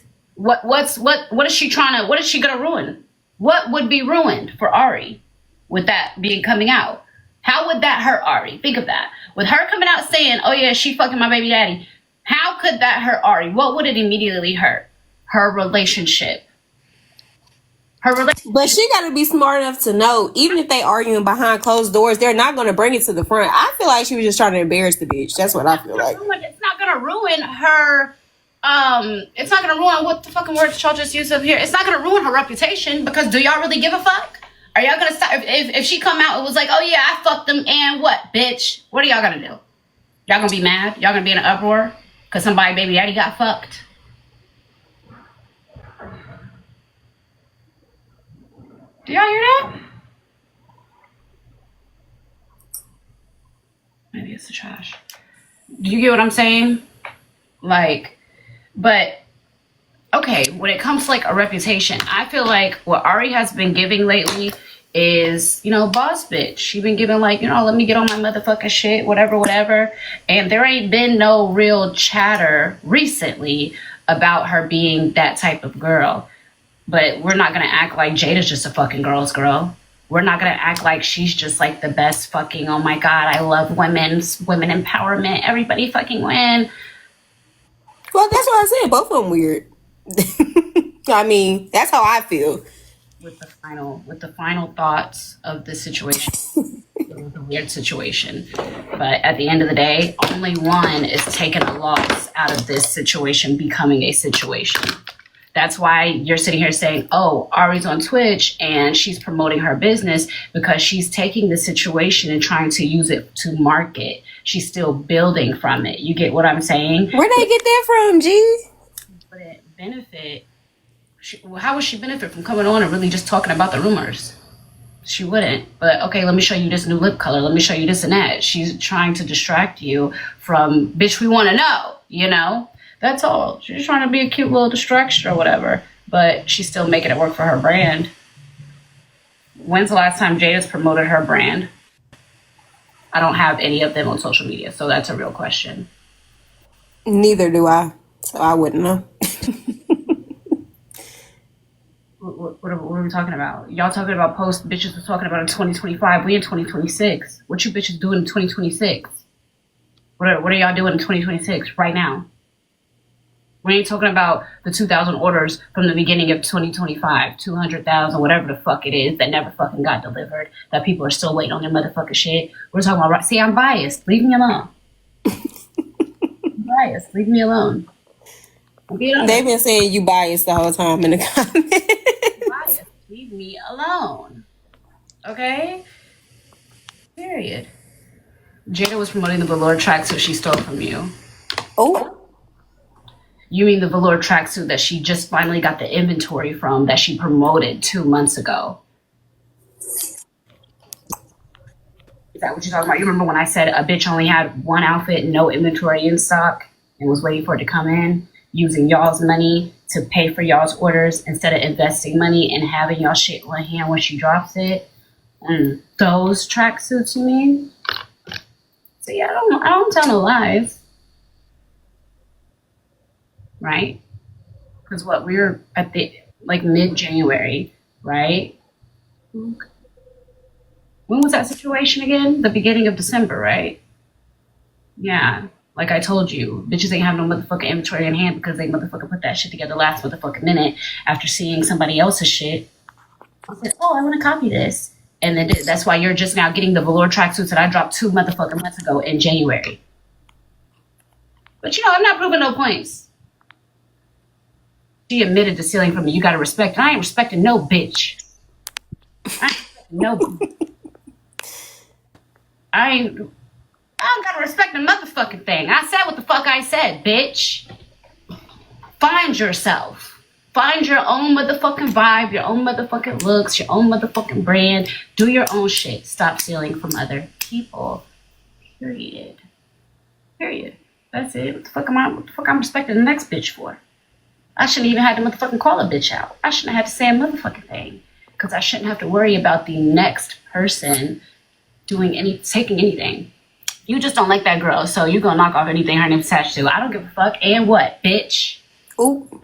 S1: she gonna ruin? What would be ruined for Ari with that being coming out? How would that hurt Ari? Think of that. With her coming out saying, oh yeah, she fucking my baby daddy, how could that hurt Ari? What would it immediately hurt? Her relationship.
S2: But she got to be smart enough to know, even if they arguing behind closed doors, they're not going to bring it to the front. I feel like she was just trying to embarrass the bitch. That's what I feel like.
S1: It's not going to ruin her. It's not going to ruin, what the fucking word y'all just used up here. It's not going to ruin her reputation, because do y'all really give a fuck? Are y'all going to stop? If she come out and was like, oh yeah, I fucked them and what, bitch? What are y'all going to do? Y'all gonna be mad? Y'all gonna be in an uproar? Because somebody baby daddy got fucked? Do y'all hear that? Maybe it's the trash. Do you get what I'm saying? Like, but okay, when it comes to like a reputation, I feel like what Ari has been giving lately is, boss bitch. She been giving like, let me get on my motherfucking shit, whatever. And there ain't been no real chatter recently about her being that type of girl. But we're not gonna act like Jada's just a fucking girl's girl. We're not gonna act like she's just like the best fucking, oh my God, I love women empowerment. Everybody fucking win.
S2: Well, that's what I said. Both of them weird. I mean, that's how I feel.
S1: With the final thoughts of this situation. It was a weird situation. But at the end of the day, only one is taking a loss out of this situation becoming a situation. That's why you're sitting here saying, oh, Ari's on Twitch and she's promoting her business, because she's taking the situation and trying to use it to market. She's still building from it. You get what I'm saying?
S2: Where'd they get that from, G?
S1: But it benefit. How would she benefit from coming on and really just talking about the rumors? She wouldn't. But okay, let me show you this new lip color. Let me show you this and that. She's trying to distract you from, bitch, we want to know, That's all. She's trying to be a cute little distraction or whatever. But she's still making it work for her brand. When's the last time Jada's promoted her brand? I don't have any of them on social media, so that's a real question.
S2: Neither do I. So I wouldn't know.
S1: What are we talking about? Y'all talking about post bitches was talking about in 2025. We in 2026. What you bitches doing in 2026? What are y'all doing in 2026 right now? We ain't talking about the 2,000 orders from the beginning of 2025, 200,000, whatever the fuck it is that never fucking got delivered, that people are still waiting on their motherfucking shit. We're talking about, see, I'm biased. Leave me alone. I'm biased. Leave me alone.
S2: They've been saying you biased the whole time in the comments.
S1: Biased. Leave me alone. Okay? Period. Jada was promoting the velour tracksuit she stole from you.
S2: Oh.
S1: You mean the velour tracksuit that she just finally got the inventory from, that she promoted 2 months ago? Is that what you're talking about? You remember when I said a bitch only had one outfit, no inventory in stock, and was waiting for it to come in, using y'all's money to pay for y'all's orders instead of investing money and having y'all shit on hand when she drops it? Those tracksuits, you mean? So yeah, I don't tell no lies. Right? Because we're at the mid-January, right? When was that situation again? The beginning of December, right? Yeah. Like I told you, bitches ain't have no motherfucking inventory in hand because they motherfucking put that shit together last motherfucking minute after seeing somebody else's shit. I said, oh, I want to copy this. And then that's why you're just now getting the velour tracksuits that I dropped 2 motherfucking months ago in January. But I'm not proving no points. She admitted to stealing from me. You gotta respect. I ain't respecting no bitch. I don't gotta respect the motherfucking thing. I said what the fuck I said, bitch. Find yourself. Find your own motherfucking vibe, your own motherfucking looks, your own motherfucking brand. Do your own shit. Stop stealing from other people. Period. That's it. What the fuck I'm respecting the next bitch for? I shouldn't even have to motherfucking call a bitch out. I shouldn't have to say a motherfucking thing. Because I shouldn't have to worry about the next person taking anything. You just don't like that girl, so you're gonna knock off anything her name's attached to. I don't give a fuck. And what, bitch?
S2: Ooh.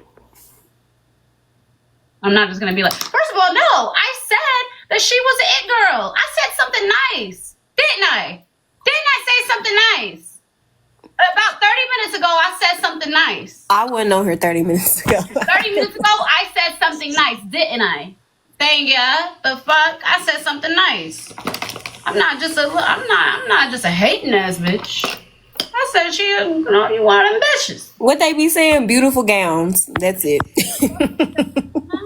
S1: I'm not just gonna be like, first of all, no, I said that she was an it girl. I said something nice. Didn't I? Didn't I say something nice? About 30 minutes ago, I said something nice.
S2: I wasn't on here 30 minutes ago.
S1: 30 minutes ago, I said something nice, didn't I? Thank ya. The fuck? I said something nice. I'm not just a hating ass bitch. I said you one of them bitches.
S2: What they be saying? Beautiful gowns. That's it.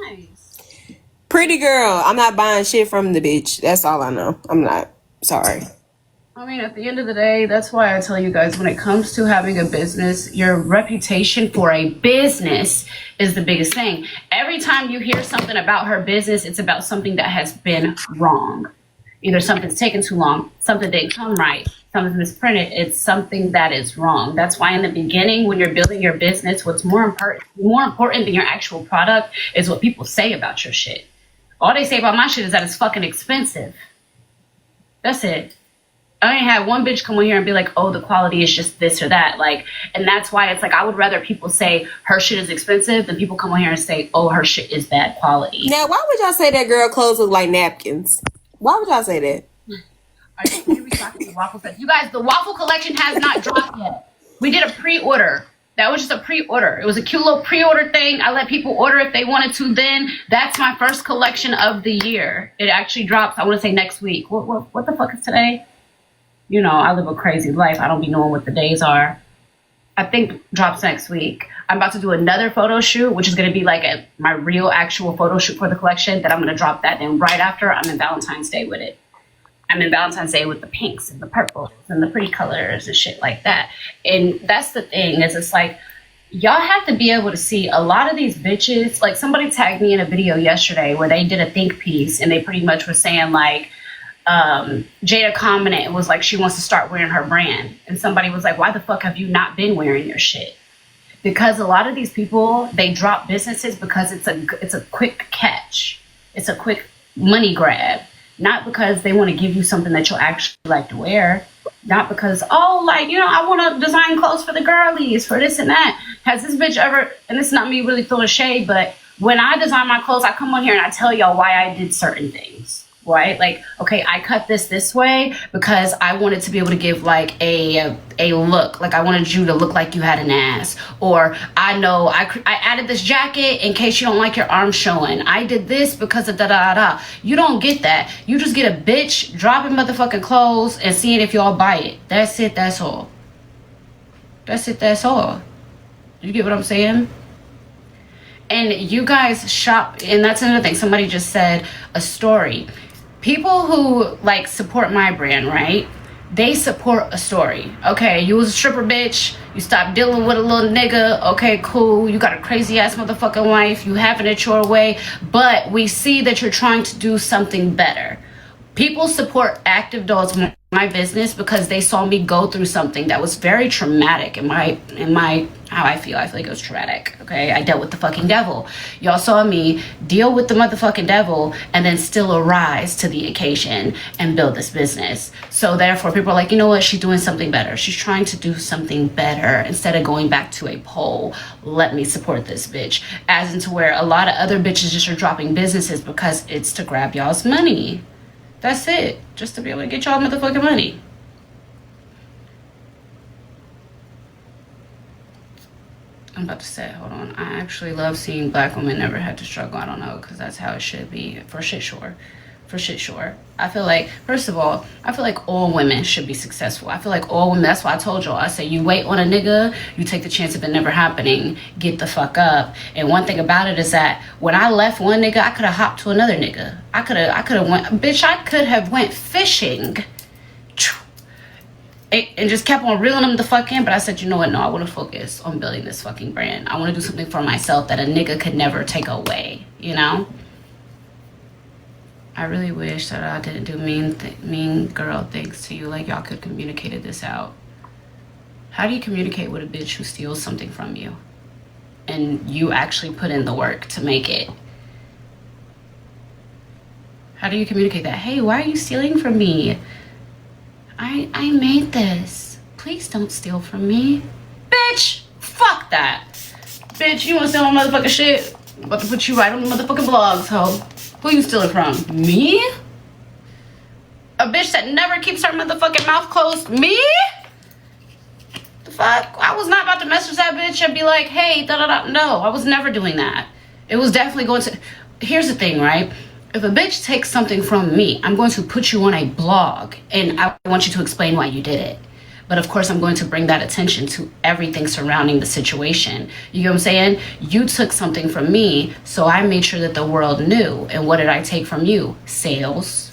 S1: Nice.
S2: Pretty girl. I'm not buying shit from the bitch. That's all I know. I'm not. Sorry.
S1: I mean, at the end of the day, that's why I tell you guys, when it comes to having a business, your reputation for a business is the biggest thing. Every time you hear something about her business, it's about something that has been wrong. Either something's taken too long, something didn't come right, something's misprinted. It's something that is wrong. That's why in the beginning, when you're building your business, what's more important than your actual product is what people say about your shit. All they say about my shit is that it's fucking expensive. That's it. I ain't had one bitch come on here and be like, oh, the quality is just this or that. Like, and that's why it's like, I would rather people say her shit is expensive than people come on here and say, oh, her shit is bad quality.
S2: Now, why would y'all say that girl clothes look like napkins? Why would y'all say that?
S1: Are you restocking the waffle set? You guys, the waffle collection has not dropped yet. We did a pre-order. That was just a pre-order. It was a cute little pre-order thing. I let people order if they wanted to then. That's my first collection of the year. It actually drops, I want to say next week. What the fuck is today? You know, I live a crazy life. I don't be knowing what the days are. I think drops next week. I'm about to do another photo shoot, which is going to be like my real actual photo shoot for the collection. That I'm going to drop that. Then right after, I'm in Valentine's Day with it. I'm in Valentine's Day with the pinks and the purples and the pretty colors and shit like that. And that's the thing is it's like, y'all have to be able to see a lot of these bitches. Like somebody tagged me in a video yesterday where they did a think piece and they pretty much were saying like, Jada commented and was like she wants to start wearing her brand, and somebody was like, why the fuck have you not been wearing your shit? Because a lot of these people, they drop businesses because it's a quick catch, it's a quick money grab, not because they want to give you something that you'll actually like to wear, not because, oh, like, you know, I want to design clothes for the girlies, for this and that. Has this bitch ever, and it's not me really throwing shade, but when I design my clothes, I come on here and I tell y'all why I did certain things. Right? Like, okay, I cut this way because I wanted to be able to give like a look. Like I wanted you to look like you had an ass. Or I know I added this jacket in case you don't like your arms showing. I did this because of da-da-da. You don't get that. You just get a bitch dropping motherfucking clothes and seeing if y'all buy it. That's it. That's all. That's it. That's all. You get what I'm saying? And you guys shop, and that's another thing. Somebody just said a story. People who like support my brand, right? They support a story. Okay, you was a stripper bitch. You stopped dealing with a little nigga. Okay, cool. You got a crazy ass motherfucking life. You having it your way. But we see that you're trying to do something better. People support Active Dolls, my business, because they saw me go through something that was very traumatic in my how I feel like it was traumatic. Okay, I dealt with the fucking devil. Y'all saw me deal with the motherfucking devil and then still arise to the occasion and build this business. So therefore people are like, you know what, she's doing something better. She's trying to do something better instead of going back to a pole. Let me support this bitch. As into where a lot of other bitches just are dropping businesses because it's to grab y'all's money. That's it. Just to be able to get y'all motherfucking money. I'm about to say, hold on. I actually love seeing black women never had to struggle. I don't know, because that's how it should be. For shit sure. For shit sure. I feel like, first of all, I feel like all women should be successful. I feel like all women, that's why I told y'all. I say you wait on a nigga, you take the chance of it never happening, get the fuck up. And one thing about it is that when I left one nigga, I could have hopped to another nigga. I could have went fishing and just kept on reeling them the fuck in. But I said, you know what, no, I want to focus on building this fucking brand. I want to do something for myself that a nigga could never take away, you know? I really wish that I didn't do mean girl things to you. Like, y'all could communicated this out. How do you communicate with a bitch who steals something from you and you actually put in the work to make it? How do you communicate that? Hey, why are you stealing from me? I made this. Please don't steal from me. Bitch, fuck that. Bitch, you wanna steal my motherfucking shit? I'm about to put you right on the motherfucking blogs, ho. Who you stealing from? Me? A bitch that never keeps her motherfucking mouth closed? Me? The fuck? I was not about to message that bitch and be like, hey, da-da-da. No, I was never doing that. It was definitely going to... Here's the thing, right? If a bitch takes something from me, I'm going to put you on a blog and I want you to explain why you did it. But of course, I'm going to bring that attention to everything surrounding the situation. You know what I'm saying? You took something from me, so I made sure that the world knew. And what did I take from you? Sales.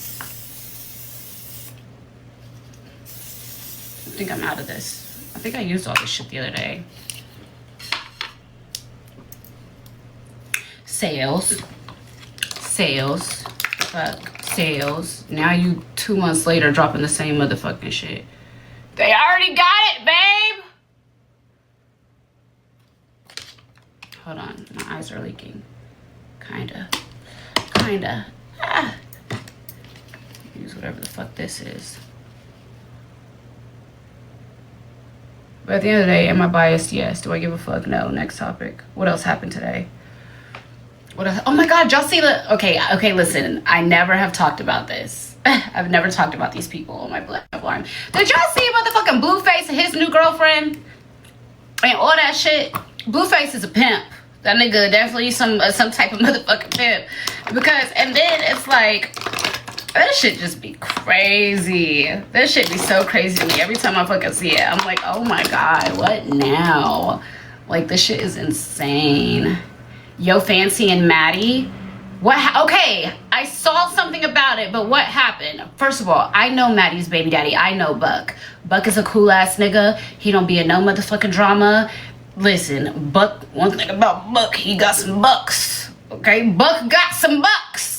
S1: think I'm out of this. I think I used all this shit the other day. Sales. Fuck. Sales. Now you 2 months later dropping the same motherfucking shit. They already got it, babe. Hold on. My eyes are leaking. Kinda. Use whatever the fuck this is. But at the end of the day, am I biased? Yes. Do I give a fuck? No. Next topic. What else happened today? What else? Oh my God, y'all see the... Okay, listen. I never have talked about this. I've never talked about these people on my platform. Did y'all see motherfucking Blueface and his new girlfriend? And all that shit? Blueface is a pimp. That nigga definitely some type of motherfucking pimp. Because, and then it's like... That shit just be crazy. That shit be so crazy to me. Every time I fucking see it, I'm like, oh my God, what now? Like, this shit is insane. Yo Fancy and Maddie. What? Okay, I saw something about it, but what happened? First of all, I know Maddie's baby daddy. I know Buck. Buck is a cool ass nigga. He don't be in no motherfucking drama. Listen, Buck, one thing about Buck, he got some bucks. Okay, Buck got some bucks.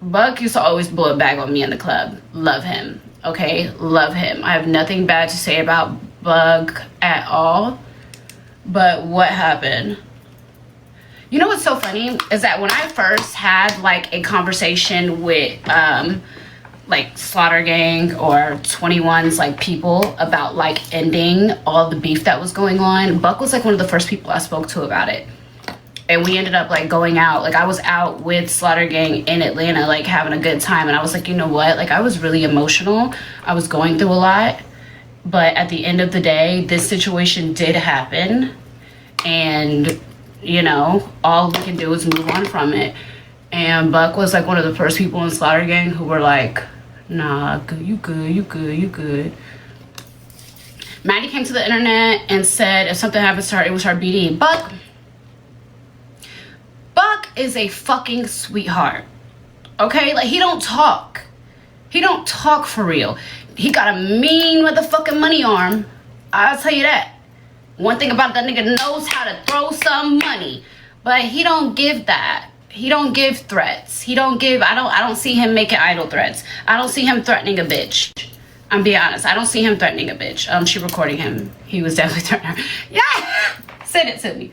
S1: Buck used to always blow a bag on me in the club. Love him. Okay? Love him. I have nothing bad to say about Buck at all. But what happened? You know what's so funny? Is that when I first had like a conversation with like Slaughter Gang or 21's like people about like ending all the beef that was going on, Buck was like one of the first people I spoke to about it. And we ended up like going out. Like I was out with Slaughter Gang in Atlanta, like having a good time. And I was like, you know what? Like I was really emotional. I was going through a lot. But at the end of the day, this situation did happen. And, you know, all we can do is move on from it. And Buck was like one of the first people in Slaughter Gang who were like, nah, you good. Maddie came to the internet and said if something happens to her, it was her BD. Buck is a fucking sweetheart. Okay? Like, he don't talk. He don't talk for real. He got a mean motherfucking money arm. I'll tell you that. One thing about that nigga knows how to throw some money. But he don't give that. He don't give threats. He don't give... I don't see him making idle threats. I don't see him threatening a bitch. I'm being honest. I don't see him threatening a bitch. She recording him. He was definitely threatening her. Yeah! Send it to me.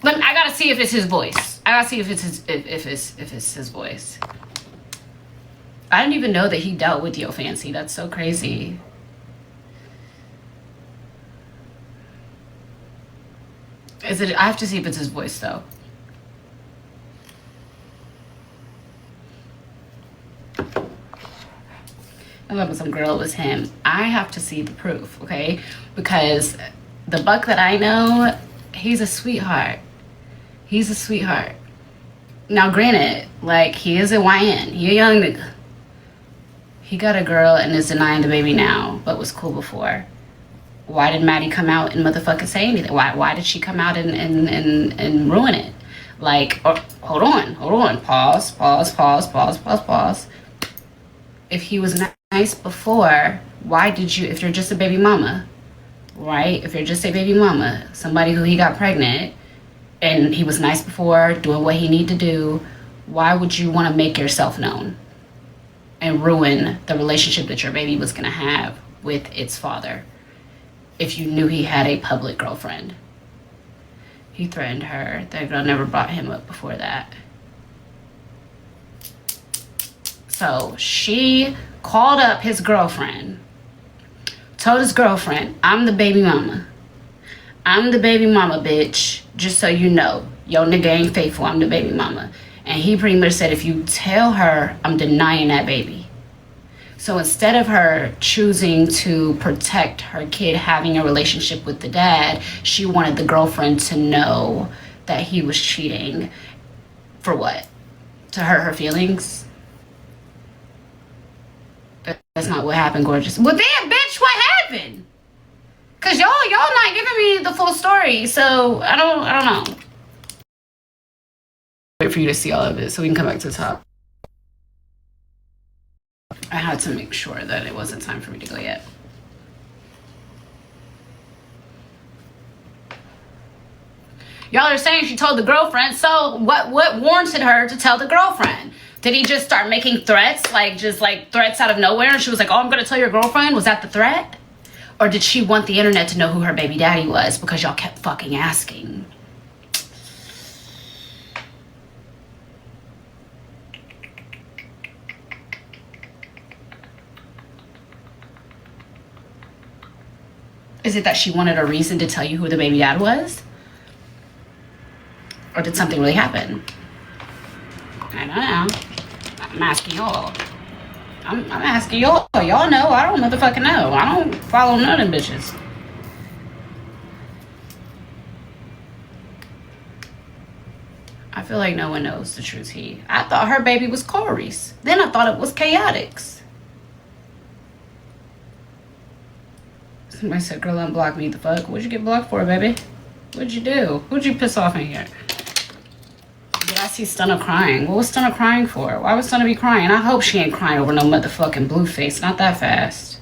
S1: I gotta see if it's his voice. I gotta see if it's his voice. I didn't even know that he dealt with Yo Fancy. That's so crazy. Is it? I have to see if it's his voice though. I love some girl was him. I have to see the proof, okay? Because the Buck that I know, he's a sweetheart. He's a sweetheart. Now, granted, like, he is a YN. He a young nigga. He got a girl and is denying the baby now, but was cool before. Why did Maddie come out and motherfucking say anything? Why did she come out and ruin it? Like, hold on. Pause. If he was nice before, why did you, if you're just a baby mama, right? If you're just a baby mama, somebody who he got pregnant, and he was nice before, doing what he need to do, why would you want to make yourself known and ruin the relationship that your baby was going to have with its father if you knew he had a public girlfriend? He threatened her. That girl never brought him up before that. So she called up his girlfriend, told his girlfriend, I'm the baby mama. I'm the baby mama, bitch. Just so you know, yo nigga ain't faithful. I'm the baby mama. And he pretty much said, if you tell her, I'm denying that baby. So instead of her choosing to protect her kid having a relationship with the dad, she wanted the girlfriend to know that he was cheating. For what? To hurt her feelings? That's not what happened, gorgeous. Well, damn, bitch, what happened? Cause y'all not giving me the full story, so I don't know. Wait for you to see all of it so we can come back to the top. I had to make sure that it wasn't time for me to go yet. Y'all are saying she told the girlfriend, so what warranted her to tell the girlfriend? Did he just start making threats, like just like threats out of nowhere, and she was like, oh, I'm gonna tell your girlfriend? Was that the threat? Or did she want the internet to know who her baby daddy was because y'all kept fucking asking? Is it that she wanted a reason to tell you who the baby dad was? Or did something really happen? I don't know. I'm asking y'all. I'm asking y'all. Y'all know. I don't motherfucking know. I don't follow none of them bitches. I feel like no one knows the truth. I thought her baby was Corey's. Then I thought it was Chaotic's. Somebody said, girl, unblock me. The fuck? What'd you get blocked for, baby? What'd you do? Who'd you piss off in here? Did I see Stunner crying? What was Stunner crying for? Why would Stunner be crying? I hope she ain't crying over no motherfucking blue face. Not that fast.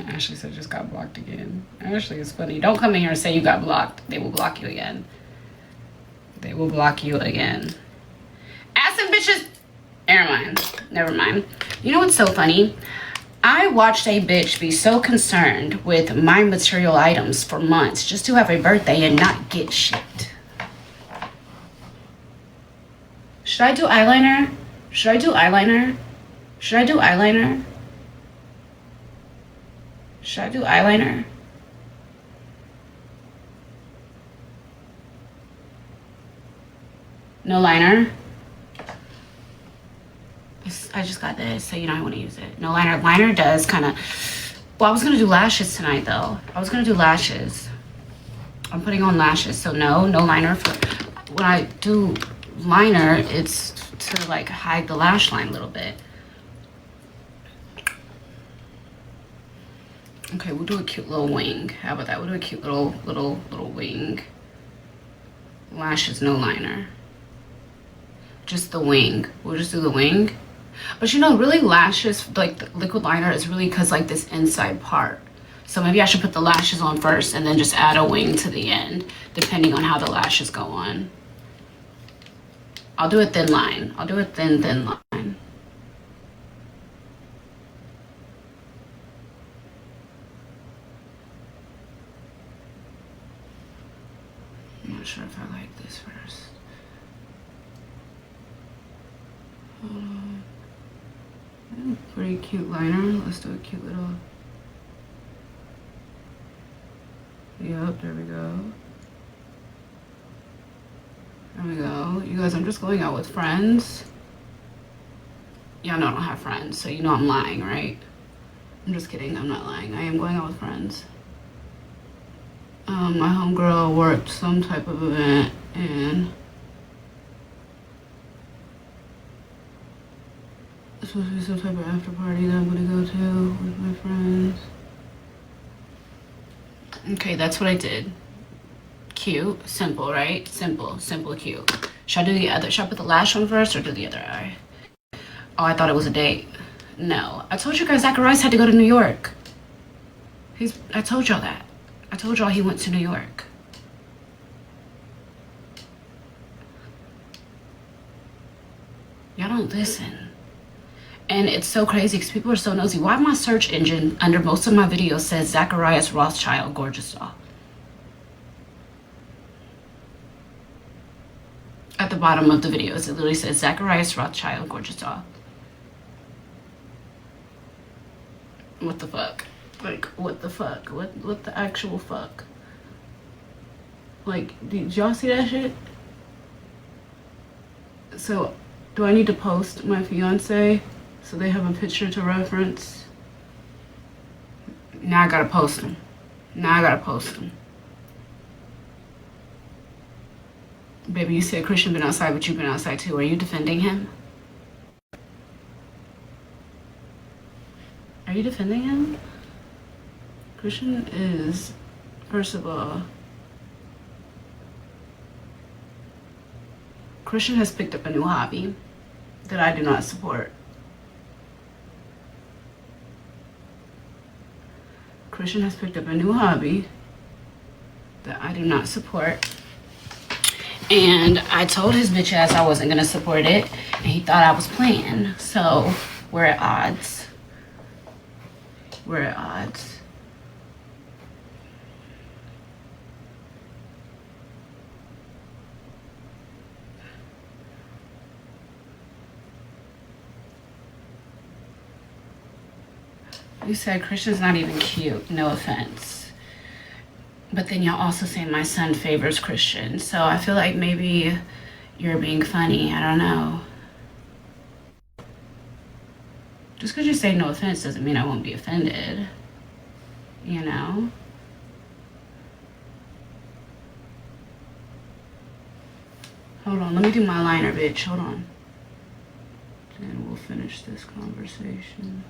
S1: Ashley said just got blocked again. Ashley is funny. Don't come in here and say you got blocked. They will block you again. They will block you again. Ask them bitches. Never mind. You know what's so funny? I watched a bitch be so concerned with my material items for months just to have a birthday and not get shit. Should I do eyeliner? Should I do eyeliner? Should I do eyeliner? Should I do eyeliner? No liner? I just got this, so you know I want to use it. No liner. Liner does kind of... Well, I was going to do lashes tonight, though. I was going to do lashes. I'm putting on lashes, so no liner. When I do liner, it's to, like, hide the lash line a little bit. Okay, we'll do a cute little wing. How about that? We'll do a cute little wing. Lashes, no liner. Just the wing. We'll just do the wing. But you know, really lashes, like the liquid liner is really because like this inside part. So maybe I should put the lashes on first and then just add a wing to the end, depending on how the lashes go on. I'll do a thin line. I'll do a thin line. I'm not sure if I like this first. Pretty cute liner. Let's do a cute little... Yep, there we go. There we go. You guys, I'm just going out with friends. Y'all know I don't have friends, so you know I'm lying, right? I'm just kidding. I'm not lying. I am going out with friends. My homegirl worked some type of event, and it's supposed to be some type of after party that I'm gonna go to with my friends. Okay, that's what I did. Cute, simple, right? Simple, cute. Should I do the other? Should I put the lash on first or do the other eye? Oh, I thought it was a date. No, I told you guys Zacharias had to go to New York. I told y'all that. I told y'all he went to New York. Y'all don't listen. And it's so crazy because people are so nosy. Why my search engine under most of my videos says Zacharias Rothschild gorgeous doll? At the bottom of the videos, it literally says Zacharias Rothschild gorgeous doll. What the fuck? Like, what the fuck? What the actual fuck? Like, did y'all see that shit? So, do I need to post my fiance so they have a picture to reference? Now I gotta post them. Baby, you said Christian been outside, but you've been outside too. Are you defending him? Are you defending him? Christian is, first of all, Christian has picked up a new hobby. that I do not support. Christian has picked up a new hobby that I do not support. And I told his bitch ass I wasn't gonna support it, and he thought I was playing. So we're at odds. We're at odds. You said Christian's not even cute, no offense. But then y'all also say my son favors Christian. So I feel like maybe you're being funny. I don't know. Just because you say no offense doesn't mean I won't be offended. You know? Hold on, let me do my liner, bitch. Hold on. And we'll finish this conversation.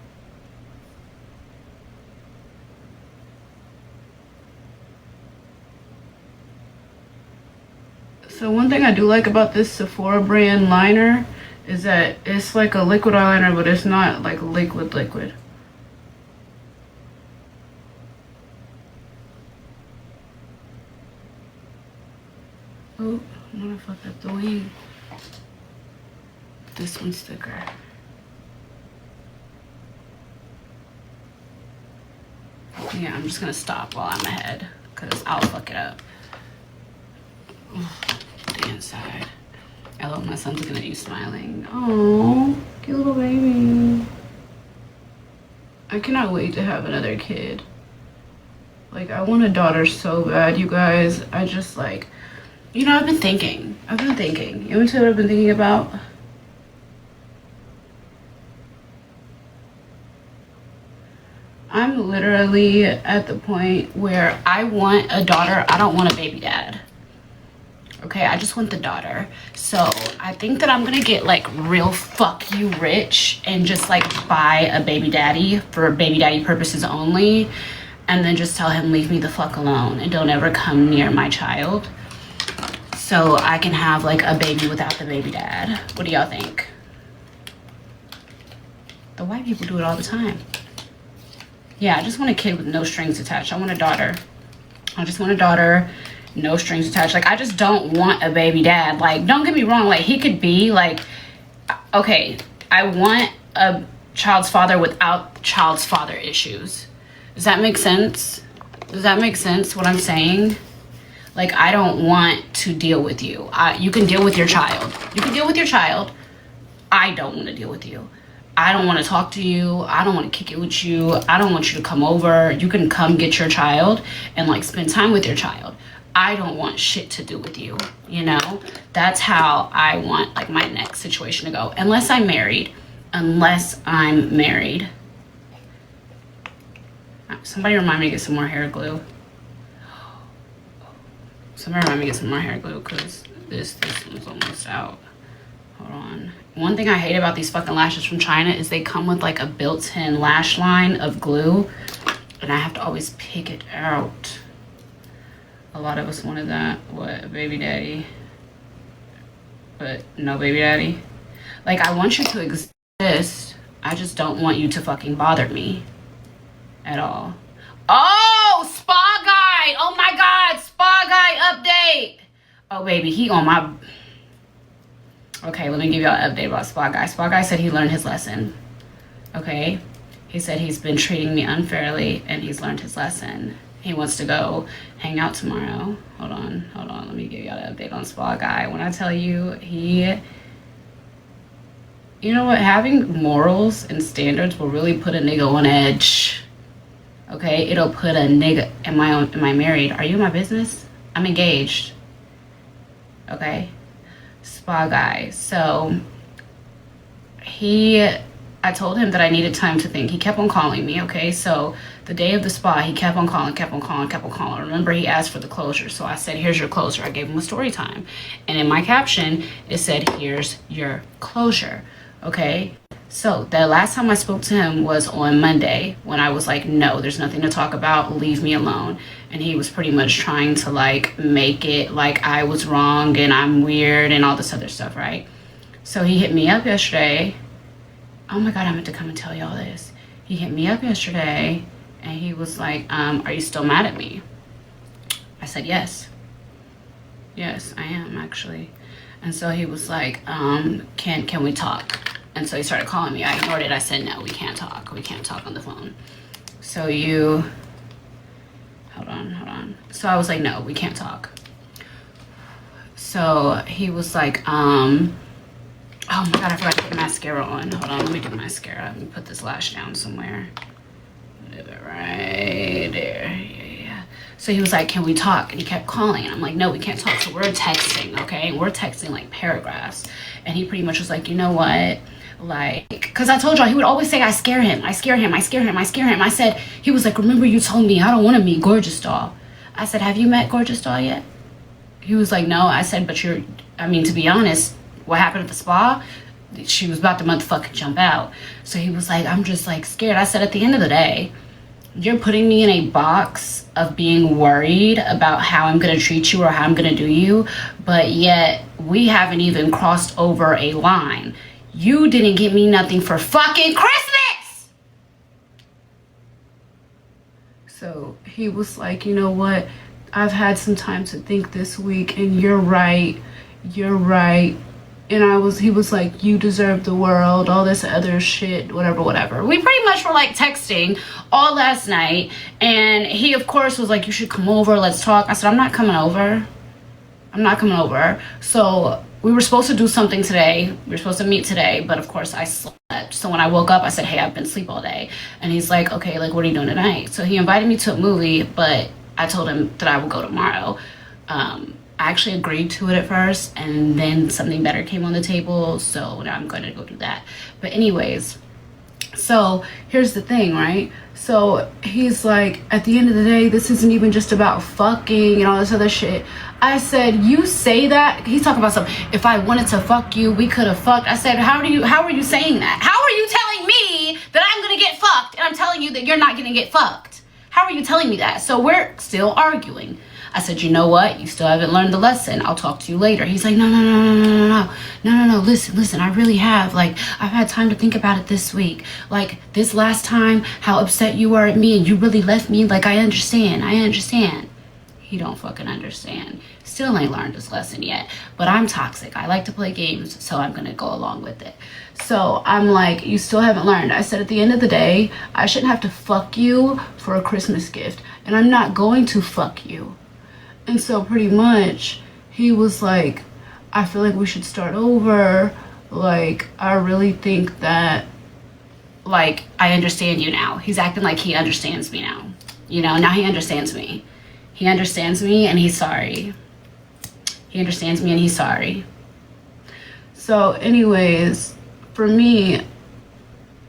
S1: So one thing I do like about this Sephora brand liner is that it's like a liquid eyeliner, but it's not like liquid. Oh, I'm gonna fuck up the wing. This one's thicker. Yeah, I'm just gonna stop while I'm ahead, because I'll fuck it up. The inside. I love my son's looking at you smiling. Oh, cute little baby. I cannot wait to have another kid. Like, I want a daughter so bad, you guys. I just like, you know, I've been thinking. You want me to tell you what I've been thinking about? I'm literally at the point where I want a daughter. I don't want a baby dad. Okay, I just want the daughter. So I think that I'm gonna get like real fuck you rich and just like buy a baby daddy for baby daddy purposes only, and then just tell him leave me the fuck alone and don't ever come near my child, so I can have like a baby without the baby dad. What do y'all think? The white people do it all the time. Yeah, I just want a kid with no strings attached. I want a daughter. I just want a daughter. No strings attached. Like, I just don't want a baby dad. Like, don't get me wrong, like, he could be like, okay, I want a child's father without child's father issues. Does that make sense? Does that make sense what I'm saying? Like, I don't want to deal with you. You can deal with your child. You can deal with your child. I don't want to deal with you. I don't want to talk to you. I don't want to kick it with you. I don't want you to come over. You can come get your child and like spend time with your child. I don't want shit to do with you, you know? That's how I want like my next situation to go. Unless I'm married. Somebody remind me to get some more hair glue. Because this one's almost out. Hold on. One thing I hate about these fucking lashes from China is they come with like a built-in lash line of glue, and I have to always pick it out. A lot of us wanted that. What, a baby daddy? But no baby daddy. Like, I want you to exist. I just don't want you to fucking bother me at all. Oh, Spa Guy! Oh my God, Spa Guy update! Oh baby, he on my... Okay, let me give y'all an update about Spa Guy. Spa Guy said he learned his lesson. Okay? He said he's been treating me unfairly and he's learned his lesson. He wants to go hang out tomorrow. Hold on. Let me give y'all an update on Spa Guy. When I tell you, you know what? Having morals and standards will really put a nigga on edge. Okay? It'll put a nigga... Am I married? Are you in my business? I'm engaged. Okay? Spa Guy. So I told him that I needed time to think. He kept on calling me, okay? So the day of the spa, he kept on calling. Remember, he asked for the closure. So I said, here's your closure. I gave him a story time. And in my caption, it said, here's your closure, okay? So the last time I spoke to him was on Monday when I was like, no, there's nothing to talk about. Leave me alone. And he was pretty much trying to like make it like I was wrong and I'm weird and all this other stuff, right? So he hit me up yesterday. Oh my God, I meant to come and tell y'all this. He hit me up yesterday and he was like, are you still mad at me? I said, yes. Yes, I am actually. And so he was like, can we talk? And so he started calling me. I ignored it. I said, no, we can't talk. We can't talk on the phone. So hold on. So I was like, no, we can't talk. So he was like, oh my God, I forgot to put mascara on. Hold on, let me get mascara. Let me put this lash down somewhere. Right there. Yeah. So he was like, can we talk? And he kept calling. And I'm like, no, we can't talk. So we're texting, okay? We're texting like paragraphs. And he pretty much was like, you know what? Like, because I told y'all, he would always say, I scare him. I said, he was like, remember you told me I don't want to meet Gorgeous Doll. I said, have you met Gorgeous Doll yet? He was like, no. I said, but to be honest, what happened at the spa? She was about to motherfucking jump out. So he was like, I'm just like scared. I said, at the end of the day, you're putting me in a box of being worried about how I'm going to treat you or how I'm going to do you. But yet we haven't even crossed over a line. You didn't get me nothing for fucking Christmas. So he was like, you know what? I've had some time to think this week and you're right. And he was like, you deserve the world, all this other shit, whatever. We pretty much were like texting all last night. And he, of course, was like, you should come over, let's talk. I said, I'm not coming over. So we were supposed to do something today. We were supposed to meet today, but of course I slept. So when I woke up, I said, hey, I've been asleep all day. And he's like, okay, like, what are you doing tonight? So he invited me to a movie, but I told him that I would go tomorrow. I actually agreed to it at first, and then something better came on the table, so now I'm going to go do that. But anyways, so here's the thing, right? So he's like, at the end of the day, this isn't even just about fucking and all this other shit. I said, you say that? He's talking about something. If I wanted to fuck you, we could have fucked. I said, how are you saying that? How are you telling me that I'm going to get fucked, and I'm telling you that you're not going to get fucked? How are you telling me that? So we're still arguing. I said, you know what? You still haven't learned the lesson. I'll talk to you later. He's like, no. Listen, I really have. Like, I've had time to think about it this week. Like, this last time, how upset you were at me and you really left me. Like, I understand. He don't fucking understand. Still ain't learned his lesson yet. But I'm toxic. I like to play games, so I'm going to go along with it. So I'm like, you still haven't learned. I said, at the end of the day, I shouldn't have to fuck you for a Christmas gift. And I'm not going to fuck you. And so pretty much he was like, I feel like we should start over. Like, I really think that, like, I understand you now. He's acting like he understands me now. You know, now he understands me. He understands me and he's sorry. So anyways, for me,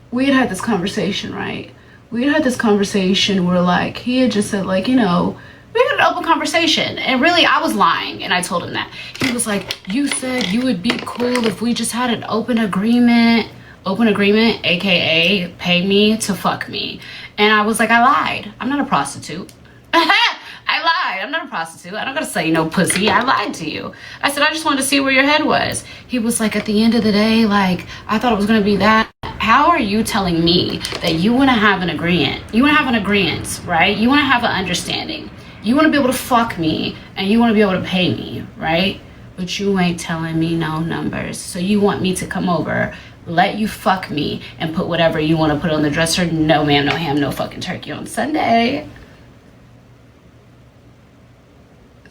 S1: we had this conversation, right? We had this conversation where, like, he had just said, like, you know, we had an open conversation, and really I was lying, and I told him that. He was like, you said you would be cool if we just had an open agreement, aka pay me to fuck me. And I was like, I lied. I'm not a prostitute. I lied. I'm not a prostitute. I don't gotta say no pussy. I lied to you. I said, I just wanted to see where your head was. He was like, at the end of the day, like, I thought it was gonna be that. How are you telling me that you want to have an agreement? You want to have an agreement, right? You want to have an understanding. You want to be able to fuck me and you want to be able to pay me, right? But you ain't telling me no numbers. So you want me to come over, let you fuck me, and put whatever you want to put on the dresser? No, ma'am, no ham, no fucking turkey on Sunday.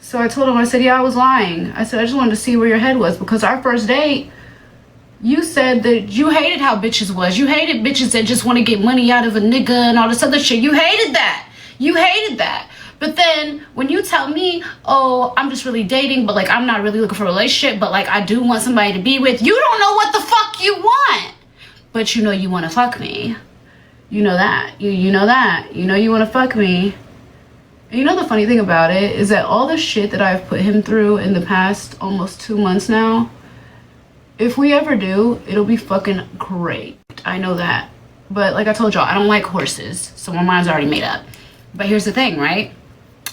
S1: So I told him, I said, yeah, I was lying. I said, I just wanted to see where your head was, because our first date, you said that you hated how bitches was. You hated bitches that just want to get money out of a nigga and all this other shit. You hated that. But then when you tell me, oh, I'm just really dating, but like I'm not really looking for a relationship, but like I do want somebody to be with, you don't know what the fuck you want. But you know you want to fuck me. You know that. You know that. You know you want to fuck me. And you know the funny thing about it is that all the shit that I've put him through in the past almost 2 months now, if we ever do, it'll be fucking great. I know that. But like I told y'all, I don't like horses, so my mind's already made up. But here's the thing, right?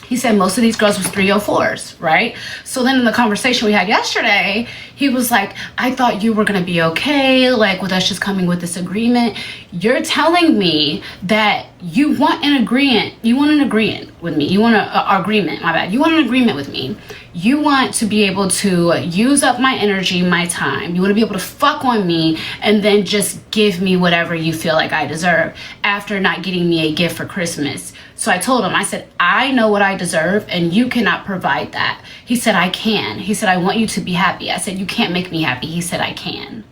S1: He said most of these girls was 304s, right? So then in the conversation we had yesterday, he was like, I thought you were going to be okay, like with us just coming with this agreement. You're telling me that you want an agreement. You want an agreement with me. You want an agreement, my bad. You want an agreement with me. You want to be able to use up my energy, my time. You want to be able to fuck on me and then just give me whatever you feel like I deserve after not getting me a gift for Christmas. So I told him, I said, I know what I deserve and you cannot provide that. He said, I can. He said, I want you to be happy. I said, you can't make me happy. He said, I can.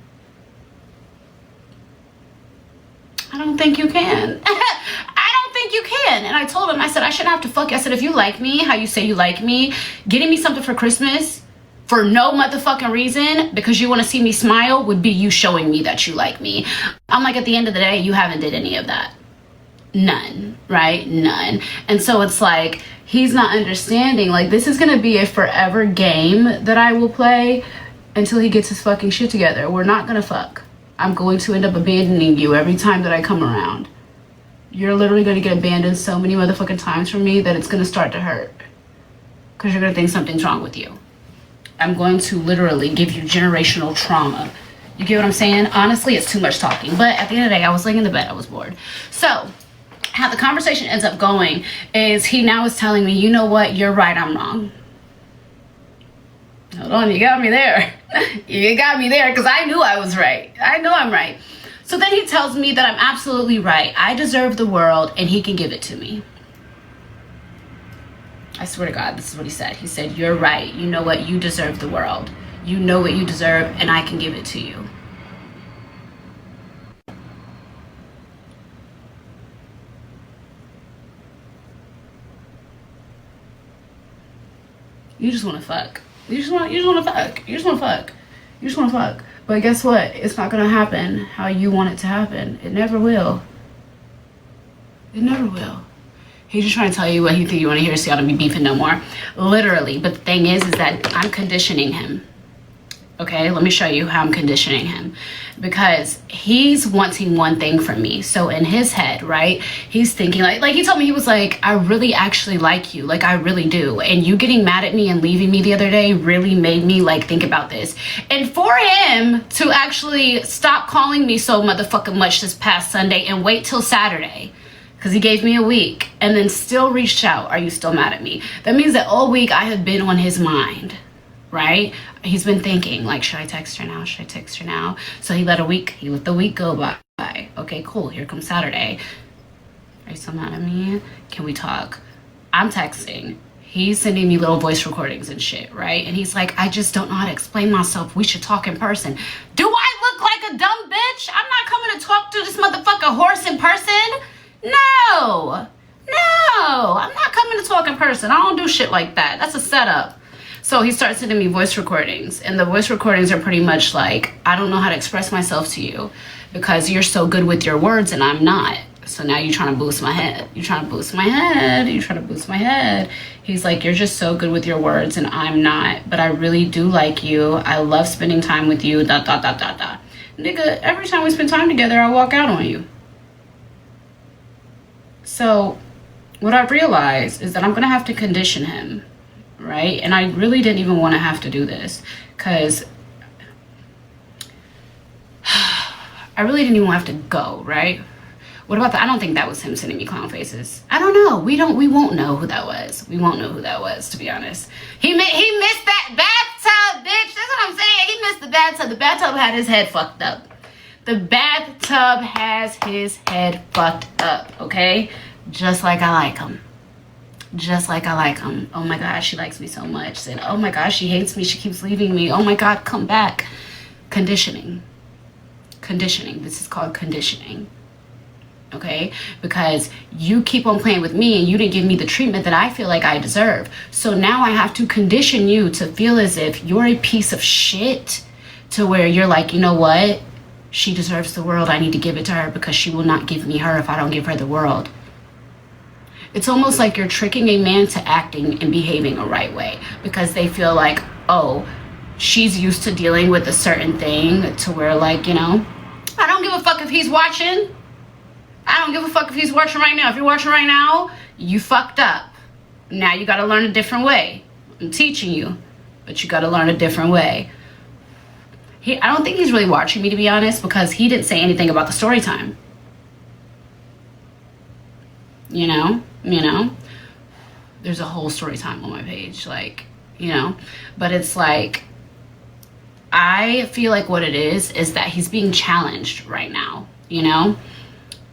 S1: I don't think you can. I don't think you can. And I told him, I said, I shouldn't have to fuck you. I said, if you like me, how you say you like me, getting me something for Christmas for no motherfucking reason because you want to see me smile would be you showing me that you like me. I'm like, at the end of the day, you haven't did any of that. None, right? None. And so it's like, he's not understanding, like, this is going to be a forever game that I will play until he gets his fucking shit together. We're not going to fuck. I'm going to end up abandoning you every time that I come around. You're literally going to get abandoned so many motherfucking times from me that it's going to start to hurt. Because you're going to think something's wrong with you. I'm going to literally give you generational trauma. You get what I'm saying? Honestly, it's too much talking. But at the end of the day, I was laying in the bed. I was bored. So how the conversation ends up going is he now is telling me, you know what? You're right. I'm wrong. Hold on. You got me there. You got me there because I knew I was right. I know I'm right. So then he tells me that I'm absolutely right. I deserve the world and he can give it to me. I swear to God, this is what he said. He said, you're right. You know what? You deserve the world. You know what you deserve and I can give it to you. You just want to fuck. You just want to fuck. You just want to fuck. You just want to fuck. But guess what? It's not going to happen how you want it to happen. It never will. It never will. He's just trying to tell you what he think you want to hear so y'all don't be beefing no more. Literally. But the thing is that I'm conditioning him. Okay, let me show you how I'm conditioning him. Because he's wanting one thing from me. So in his head, right, he's thinking like he told me, he was like, I really actually like you. Like, I really do. And you getting mad at me and leaving me the other day really made me like think about this. And for him to actually stop calling me so motherfucking much this past Sunday and wait till Saturday, because he gave me a week and then still reached out. Are you still mad at me? That means that all week I have been on his mind. Right? He's been thinking, like, should I text her now? Should I text her now? So he let the week go by. Okay, cool. Here comes Saturday. Are you still mad at me? Can we talk? I'm texting. He's sending me little voice recordings and shit, right? And he's like, I just don't know how to explain myself. We should talk in person. Do I look like a dumb bitch? I'm not coming to talk to this motherfucking horse in person. No, I'm not coming to talk in person. I don't do shit like that. That's a setup. So he starts sending me voice recordings, and the voice recordings are pretty much like, I don't know how to express myself to you because you're so good with your words and I'm not. So now you're trying to boost my head. You're trying to boost my head. You're trying to boost my head. He's like, you're just so good with your words and I'm not, but I really do like you. I love spending time with you, ... Nigga, every time we spend time together, I walk out on you. So what I realized is that I'm going to have to condition him. Right? And I really didn't even want to have to do this because I really didn't even have to go, right? What about that? I don't think that was him sending me clown faces. I don't know. We won't know who that was. We won't know who that was, to be honest. He missed that bathtub, bitch. That's what I'm saying. He missed the bathtub. The bathtub had his head fucked up. The bathtub has his head fucked up, okay? Just like I like him. Just like I like him. Oh my God, she likes me so much. And oh my God, she hates me. She keeps leaving me. Oh my God, come back. Conditioning. Conditioning. This is called conditioning. Okay? Because you keep on playing with me and you didn't give me the treatment that I feel like I deserve. So now I have to condition you to feel as if you're a piece of shit to where you're like, you know what? She deserves the world. I need to give it to her because she will not give me her if I don't give her the world. It's almost like you're tricking a man to acting and behaving a right way because they feel like, oh, she's used to dealing with a certain thing to where, like, you know, I don't give a fuck if he's watching. I don't give a fuck if he's watching right now. If you're watching right now, you fucked up. Now you got to learn a different way. I'm teaching you, but you got to learn a different way. I don't think he's really watching me, to be honest, because he didn't say anything about the story time. You know, there's a whole story time on my page, like, but it's like, I feel like what it is that he's being challenged right now,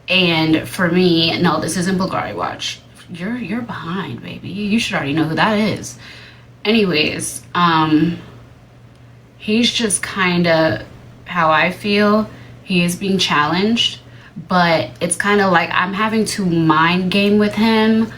S1: and for me, no, this isn't Bulgari Watch. You're behind, baby. You should already know who that is. Anyways, he's just kind of how I feel. He is being challenged, but it's kind of like I'm having to mind game with him.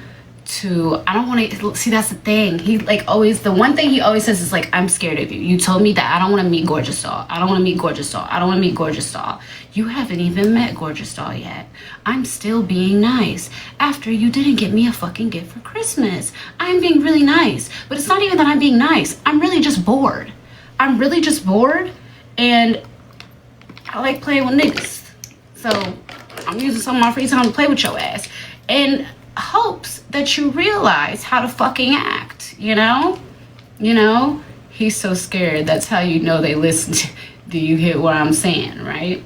S1: I don't want to see, that's the thing. He like always, the one thing he always says is like, I'm scared of you. You told me that I don't want to meet Gorgeous Doll. I don't want to meet Gorgeous Doll. I don't want to meet Gorgeous Doll. You haven't even met Gorgeous Doll yet. I'm still being nice after you didn't get me a fucking gift for Christmas. I'm being really nice, but it's not even that I'm being nice. I'm really just bored. And I like playing with niggas. So I'm using some of my free time to play with your ass. And hopes that you realize how to fucking act, he's so scared. That's how you know they listen. Do you hear what I'm saying, right?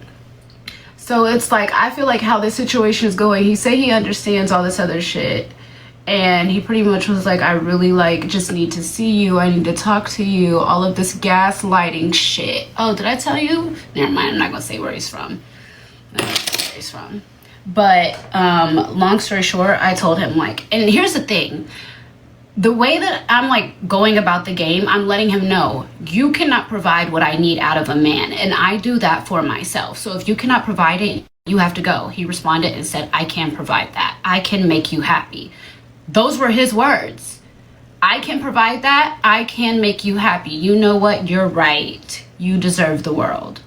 S1: So it's like, I feel like how this situation is going, he said he understands all this other shit, and he pretty much was like, I really like just need to see you, I need to talk to you, all of this gaslighting shit. Oh, did I tell you? Never mind, I'm not gonna say where he's from. But long story short, I told him, like, and here's the thing, the way that I'm like going about the game, I'm letting him know you cannot provide what I need out of a man, and I do that for myself. So if you cannot provide it, you have to go. He responded and said, I can provide that. I can make you happy. Those were his words. I can provide that. I can make you happy. You know what? You're right. You deserve the world.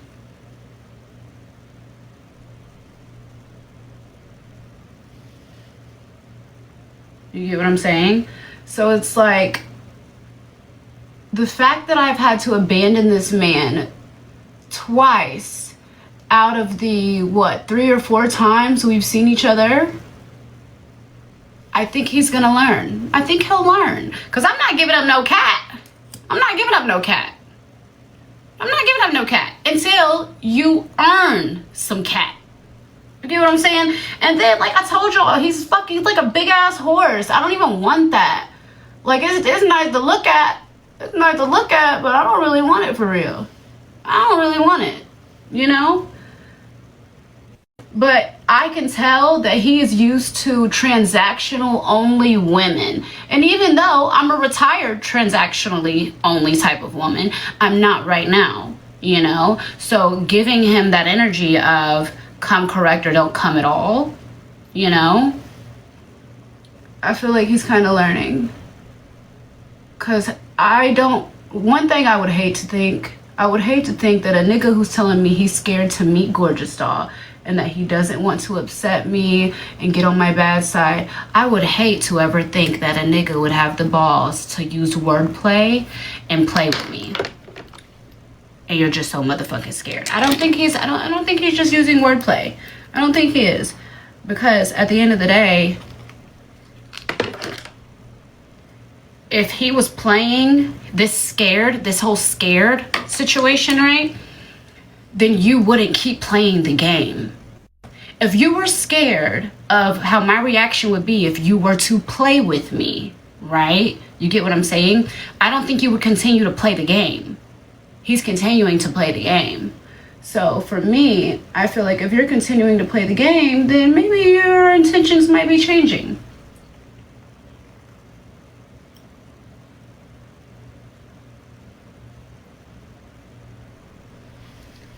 S1: You get what I'm saying? So it's like, the fact that I've had to abandon this man twice out of the, 3 or 4 times we've seen each other, I think he's gonna learn. I think he'll learn. Because I'm not giving up no cat. I'm not giving up no cat until you earn some cat. You get what I'm saying? And then, like I told y'all, he's like a big ass horse. I don't even want that. Like, it's nice to look at. It's nice to look at, but I don't really want it for real. I don't really want it, But I can tell that he is used to transactional only women. And even though I'm a retired transactionally only type of woman, I'm not right now, So giving him that energy of come correct or don't come at all, I feel like he's kind of learning. Because one thing I would hate to think that a nigga who's telling me he's scared to meet Gorgeous Doll and that he doesn't want to upset me and get on my bad side, I would hate to ever think that a nigga would have the balls to use wordplay and play with me. And you're just so motherfucking scared. I don't think he's just using wordplay. I don't think he is. Because at the end of the day, if he was playing this whole scared situation, right, then you wouldn't keep playing the game. If you were scared of how my reaction would be if you were to play with me, right? You get what I'm saying? I don't think you would continue to play the game. He's continuing to play the game. So for me, I feel like if you're continuing to play the game, then maybe your intentions might be changing.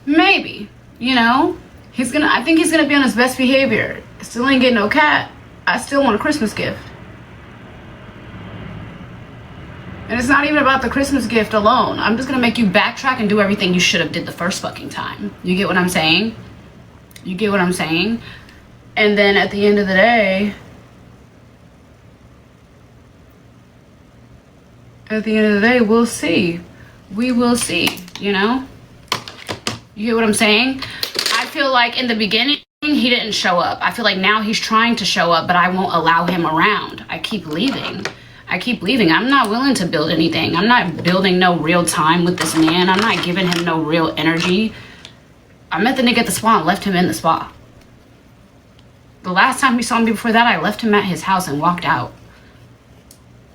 S1: Maybe, I think he's gonna be on his best behavior. Still ain't getting no cat. I still want a Christmas gift. And it's not even about the Christmas gift alone. I'm just gonna make you backtrack and do everything you should have did the first fucking time. You get what I'm saying? And then at the end of the day, we'll see. We will see, You get what I'm saying? I feel like in the beginning, he didn't show up. I feel like now he's trying to show up, but I won't allow him around. I keep leaving. I keep leaving. I'm not willing to build anything. I'm not building no real time with this man. I'm not giving him no real energy. I met the nigga at the spa and left him in the spa. The last time he saw me before that, I left him at his house and walked out.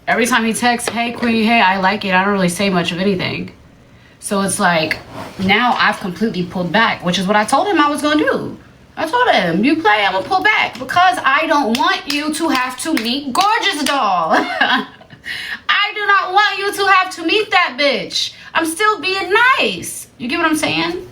S1: Every time he texts, hey Queen, hey, I like it, I don't really say much of anything. So it's like, now I've completely pulled back, which is what I told him I was gonna do. I told him, you play, I'm gonna pull back, because I don't want you to have to meet Gorgeous Doll. I do not want you to have to meet that bitch. I'm still being nice. You get what I'm saying?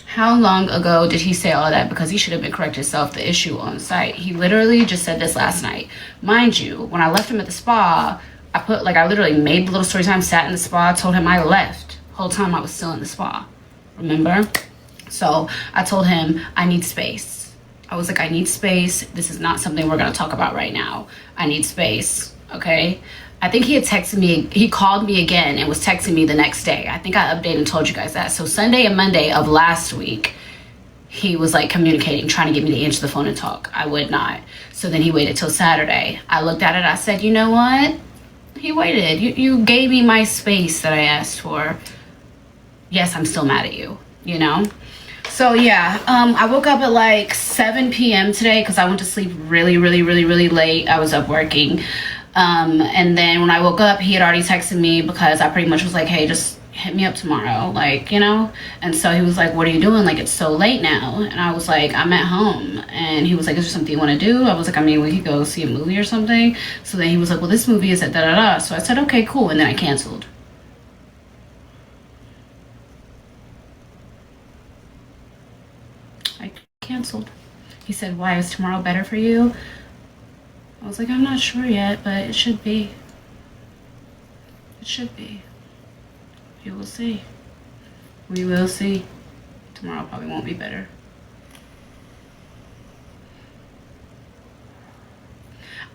S1: How long ago did he say all of that? Because he should have been correct himself, the issue on site. He literally just said this last night. Mind you, when I left him at the spa, I literally made the little story time, sat in the spa, told him I left. Whole time I was still in the spa. Remember? So I told him I need space. I was like, I need space. This is not something we're gonna talk about right now. I need space, okay? I think he had texted me, he called me again and was texting me the next day. I think I updated and told you guys that. So Sunday and Monday of last week, he was like communicating, trying to get me to answer the phone and talk. I would not. So then he waited till Saturday. I looked at it, I said, you know what? He waited. You gave me my space that I asked for. Yes, I'm still mad at you, you know? So yeah, I woke up at like 7 p.m. today because I went to sleep really late. I was up working. And then when I woke up, he had already texted me because I pretty much was like, hey, just hit me up tomorrow, like, you know? And so he was like, what are you doing? Like, it's so late now. And I was like, I'm at home. And he was like, is there something you want to do? I was like, I mean, we could go see a movie or something. So then he was like, well, this movie is at da-da-da. So I said, okay, cool. And then I canceled. He said, why, is tomorrow better for you? I was like, I'm not sure yet, but it should be. It should be. You will see. We will see. Tomorrow probably won't be better.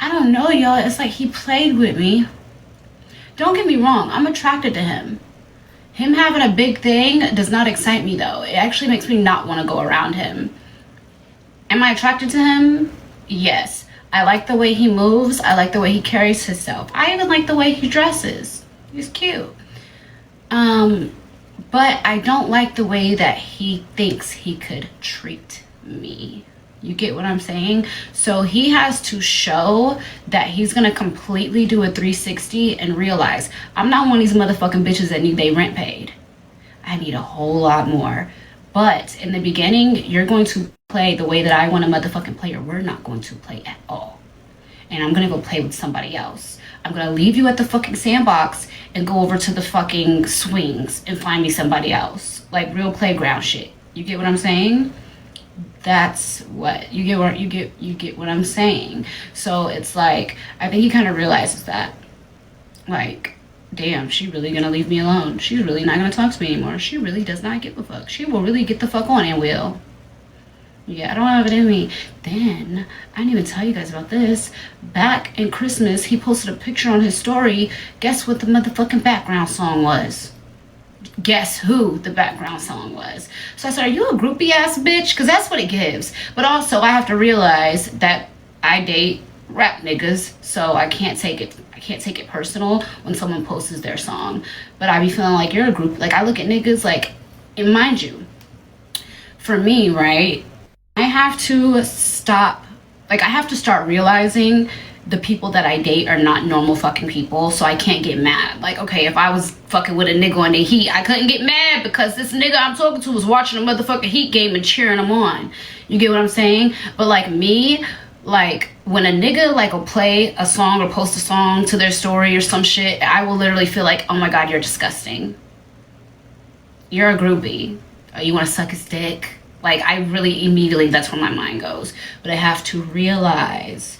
S1: I don't know, y'all. It's like he played with me. Don't get me wrong. I'm attracted to him. Him having a big thing does not excite me, though. It actually makes me not want to go around him. Am I attracted to him? Yes. I like the way he moves. I like the way he carries himself. I even like the way he dresses. He's cute. But I don't like the way that he thinks he could treat me. You get what I'm saying? So he has to show that he's gonna completely do a 360 and realize, I'm not one of these motherfucking bitches that need their rent paid. I need a whole lot more. But in the beginning, you're going to play the way that I want a motherfucking player. We're not going to play at all. And I'm gonna go play with somebody else. I'm gonna leave you at the fucking sandbox and go over to the fucking swings and find me somebody else. Like real playground shit. You get what I'm saying? That's what you get what I'm saying. So it's like, I think he kind of realizes that, like, damn, she really gonna leave me alone. She's really not gonna talk to me anymore. She really does not give a fuck. She will really get the fuck on and will. Yeah, I don't have it in me. Then, I didn't even tell you guys about this. Back in Christmas, he posted a picture on his story. Guess what the motherfucking background song was? Guess who the background song was? So I said, are you a groupie ass bitch? Because that's what it gives. But also, I have to realize that I date rap niggas, so I can't take it personal when someone posts their song. But I be feeling like you're a group. Like, I look at niggas like, and mind you, for me, right, I have to stop, like, I have to start realizing the people that I date are not normal fucking people, so I can't get mad. Like, okay, if I was fucking with a nigga on the Heat, I couldn't get mad because this nigga I'm talking to was watching a motherfucking Heat game and cheering him on. You get what I'm saying? But like me, like, when a nigga like will play a song or post a song to their story or some shit, I will literally feel like, oh my god, you're disgusting. You're a groupie. You want to suck his dick? Like, I really immediately, that's where my mind goes. But I have to realize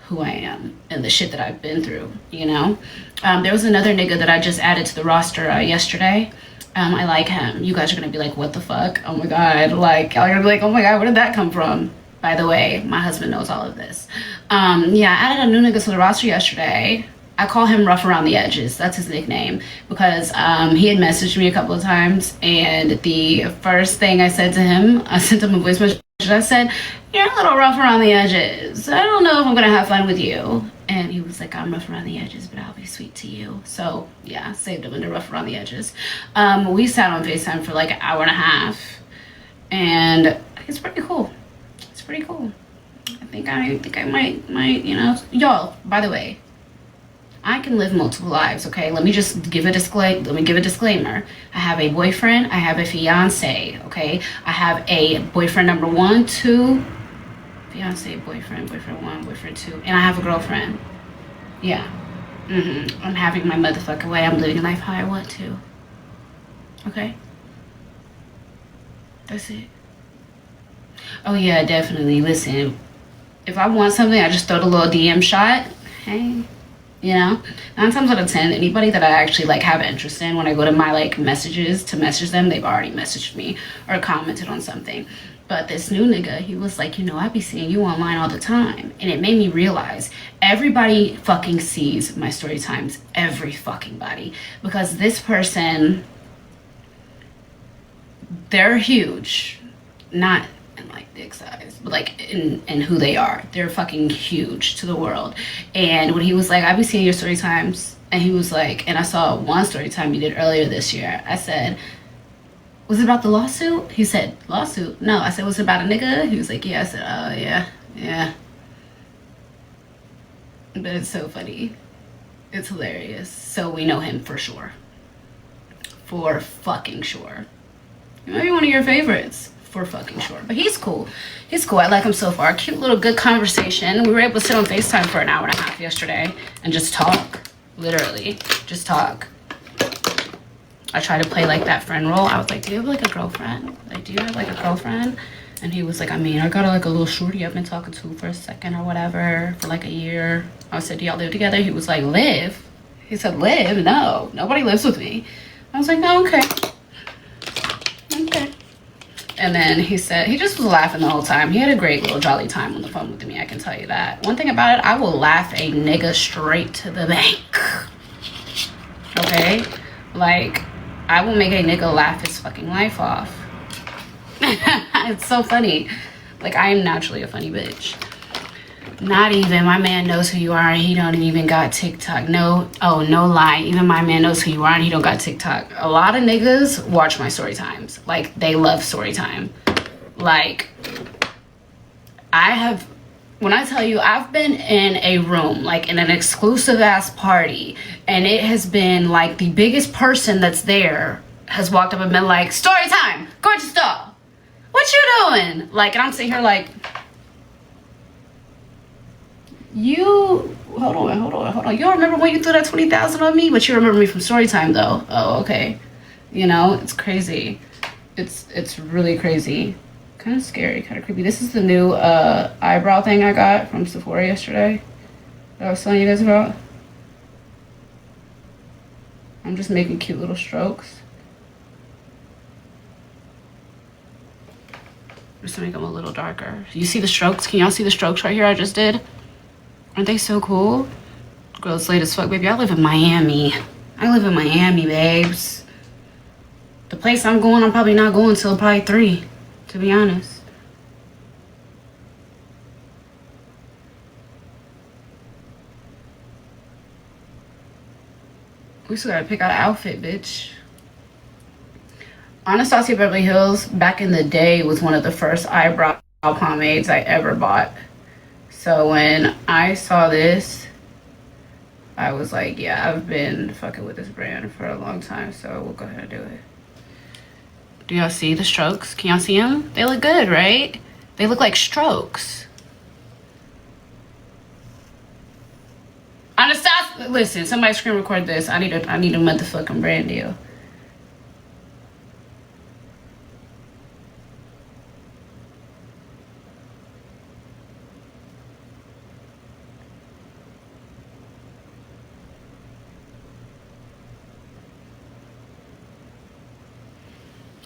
S1: who I am and the shit that I've been through, you know? There was another nigga that I just added to the roster yesterday. I like him. You guys are gonna be like, what the fuck? Oh my god. Like, y'all are gonna be like, oh my god, where did that come from? By the way, my husband knows all of this. Yeah, I added a new nigga to the roster yesterday. I call him Rough Around the Edges. That's his nickname. Because he had messaged me a couple of times, and the first thing I said to him, I sent him a voice message I said, you're a little rough around the edges. I don't know if I'm gonna have fun with you. And he was like, I'm rough around the edges, but I'll be sweet to you. So yeah, saved him in the rough around the edges. We sat on FaceTime for like an hour and a half, and it's pretty cool. It's pretty cool. I think I might, you know, y'all, by the way, I can live multiple lives, okay? Let me just give a disclaimer. I have a boyfriend, I have a fiance, okay? I have a boyfriend number 1, 2, fiance, boyfriend 1, boyfriend 2, and I have a girlfriend. Yeah. I'm having my motherfucking way. I'm living life how I want to. Okay? That's it. Oh yeah, definitely. Listen, if I want something, I just throw the little DM shot. Hey, you know, 9 times out of 10, anybody that I actually like have interest in, when I go to my like messages to message them, they've already messaged me or commented on something. But this new nigga, he was like, you know, I be seeing you online all the time. And it made me realize everybody fucking sees my story times. Every fucking body. Because this person, they're huge. Not in like dick size, but like in who they are. They're fucking huge to the world. And when he was like, I be seeing your story times, and he was like, and I saw one story time you did earlier this year. I said, was it about the lawsuit? He said, lawsuit? No. I said, was it about a nigga? He was like, yeah. I said, oh yeah. But it's so funny. It's hilarious. So we know him for sure. For fucking sure. He might be one of your favorites. For fucking sure. But he's cool. He's cool. I like him so far. Cute little good conversation. We were able to sit on FaceTime for an hour and a half yesterday and just talk. Literally. Just talk. I tried to play like that friend role. I was like, do you have like a girlfriend? Like, do you have like a girlfriend? And he was like, I mean, I got like a little shorty I've been talking to for a second or whatever for like a year. I said, do y'all live together? He was like, live? He said, live? No, nobody lives with me. I was like, oh, okay. Okay. And then he said, he just was laughing the whole time. He had a great little jolly time on the phone with me, I can tell you that. One thing about it, I will laugh a nigga straight to the bank. Okay? Like, I will make a nigga laugh his fucking life off. It's so funny. Like, I am naturally a funny bitch. Not even. My man knows who you are and he don't even got TikTok. No, oh, no lie. Even my man knows who you are and he don't got TikTok. A lot of niggas watch my story times. Like, they love story time. Like, when I tell you, I've been in a room, like in an exclusive ass party, and it has been like the biggest person that's there has walked up and been like, story time, gorgeous doll, what you doing? Like, and I'm sitting here like, hold on. You don't remember when you threw that 20,000 on me? But you remember me from story time though. Oh, okay. You know, it's crazy. It's really crazy. Kind of scary, kind of creepy. This is the new eyebrow thing I got from Sephora yesterday that I was telling you guys about. I'm just making cute little strokes. Just to make them a little darker. You see the strokes? Can y'all see the strokes right here I just did? Aren't they so cool? Girl's late as fuck, baby. I live in Miami. Babes. The place I'm going, I'm probably not going till probably 3. To be honest. We still gotta pick out an outfit, bitch. Anastasia Beverly Hills, back in the day, was one of the first eyebrow pomades I ever bought. So when I saw this, I was like, yeah, I've been fucking with this brand for a long time, so we'll go ahead and do it. Do y'all see the strokes? Can y'all see them? They look good, right? They look like strokes. Anastasia, listen, somebody screen record this. I need a motherfucking brand deal.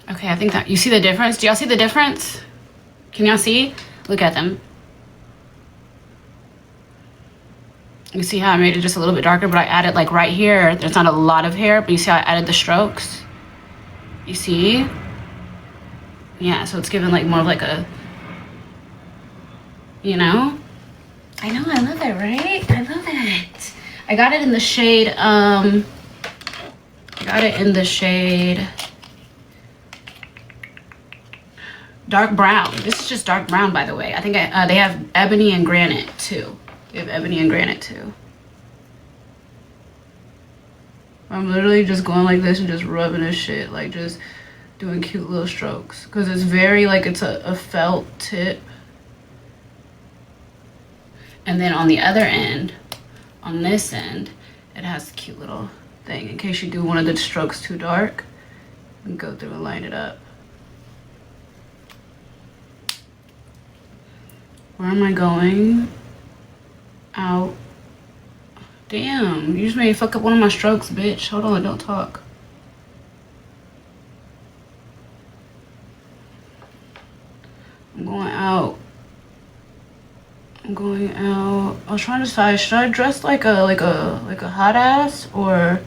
S1: Okay, I think that, you see the difference? Do y'all see the difference? Can y'all see? Look at them. You see how I made it just a little bit darker, but I added like right here, there's not a lot of hair, but you see how I added the strokes? You see? Yeah, so it's giving like more of like a you know? I know, I love it, right? I love it. I got it in the shade, dark brown. This is just dark brown, by the way. I think they have ebony and granite too. They have ebony and granite too. I'm literally just going like this and just rubbing this shit, like just doing cute little strokes, because it's very like it's a felt tip. And then on the other end, on this end, it has a cute little thing in case you do one of the strokes too dark. You can go through and line it up. Where am I going? Out. Damn, you just made me fuck up one of my strokes, bitch. Hold on, don't talk. I'm going out. I'm going out. I was trying to decide, should I dress like a hot ass, or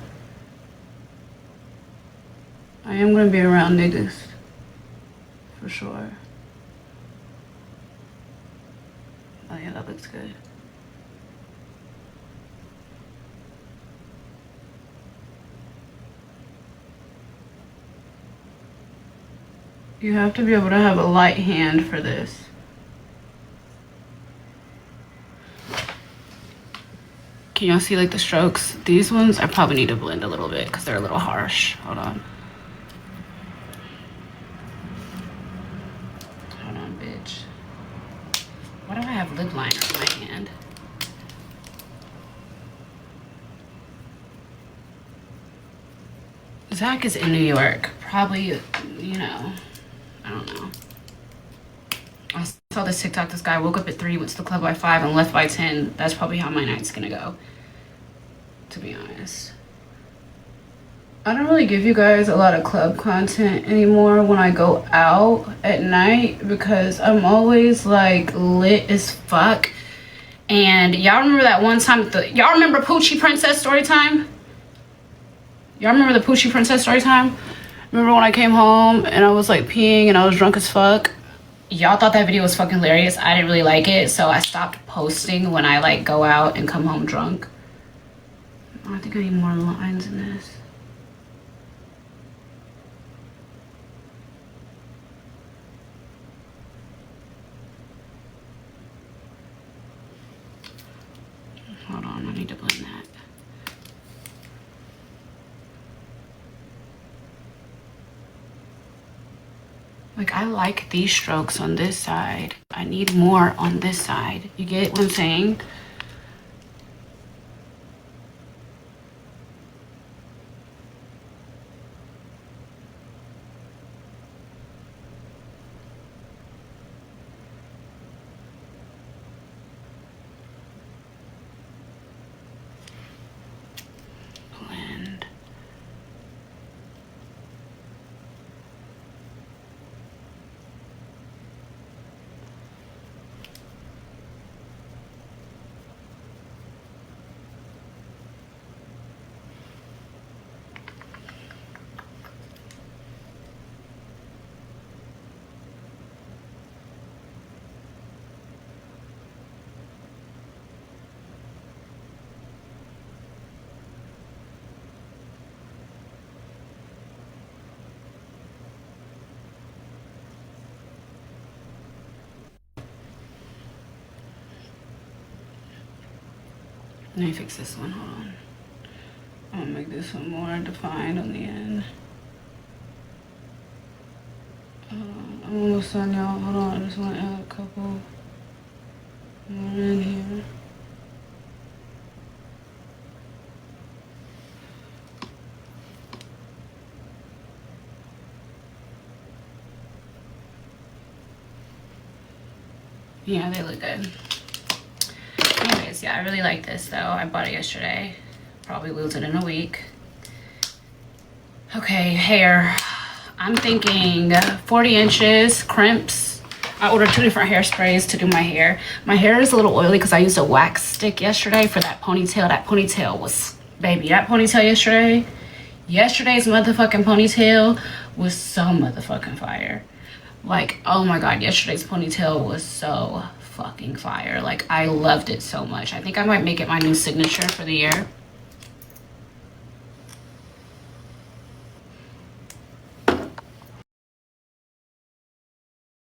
S1: I am gonna be around niggas for sure. Oh yeah, that looks good. You have to be able to have a light hand for this. Can y'all see like the strokes? These ones I probably need to blend a little bit because they're a little harsh. Hold on. Hold on, bitch. Why do I have lip liner in my hand? Zach is in New York. Probably, you know, I don't know. I saw this TikTok. This guy woke up at 3, went to the club by 5, and left by 10. That's probably how my night's gonna go, to be honest. I don't really give you guys a lot of club content anymore when I go out at night because I'm always like lit as fuck. And y'all remember that one time, y'all remember Poochie Princess story time? Y'all remember the Poochie Princess story time? Remember when I came home and I was like peeing and I was drunk as fuck? Y'all thought that video was fucking hilarious. I didn't really like it, so I stopped posting when I like go out and come home drunk. Oh, I think I need more lines in this. Hold on, I need to blend that. Like, I like these strokes on this side. I need more on this side. You get what I'm saying? Blend. Let me fix this one, hold on. I'm gonna make this one more defined on the end. I'm almost done, y'all. Hold on, I just wanna add a couple more in here. Yeah, they look good. Anyways, yeah, I really like this though. I bought it yesterday. Probably lose it in a week. Okay, hair. I'm thinking 40 inches, crimps. I ordered 2 different hairsprays to do my hair. My hair is a little oily because I used a wax stick yesterday for that ponytail. That ponytail was, baby, that ponytail yesterday's motherfucking ponytail was so motherfucking fire. Like, oh my God, yesterday's ponytail was so fucking fire. Like, I loved it so much. I think I might make it my new signature for the year.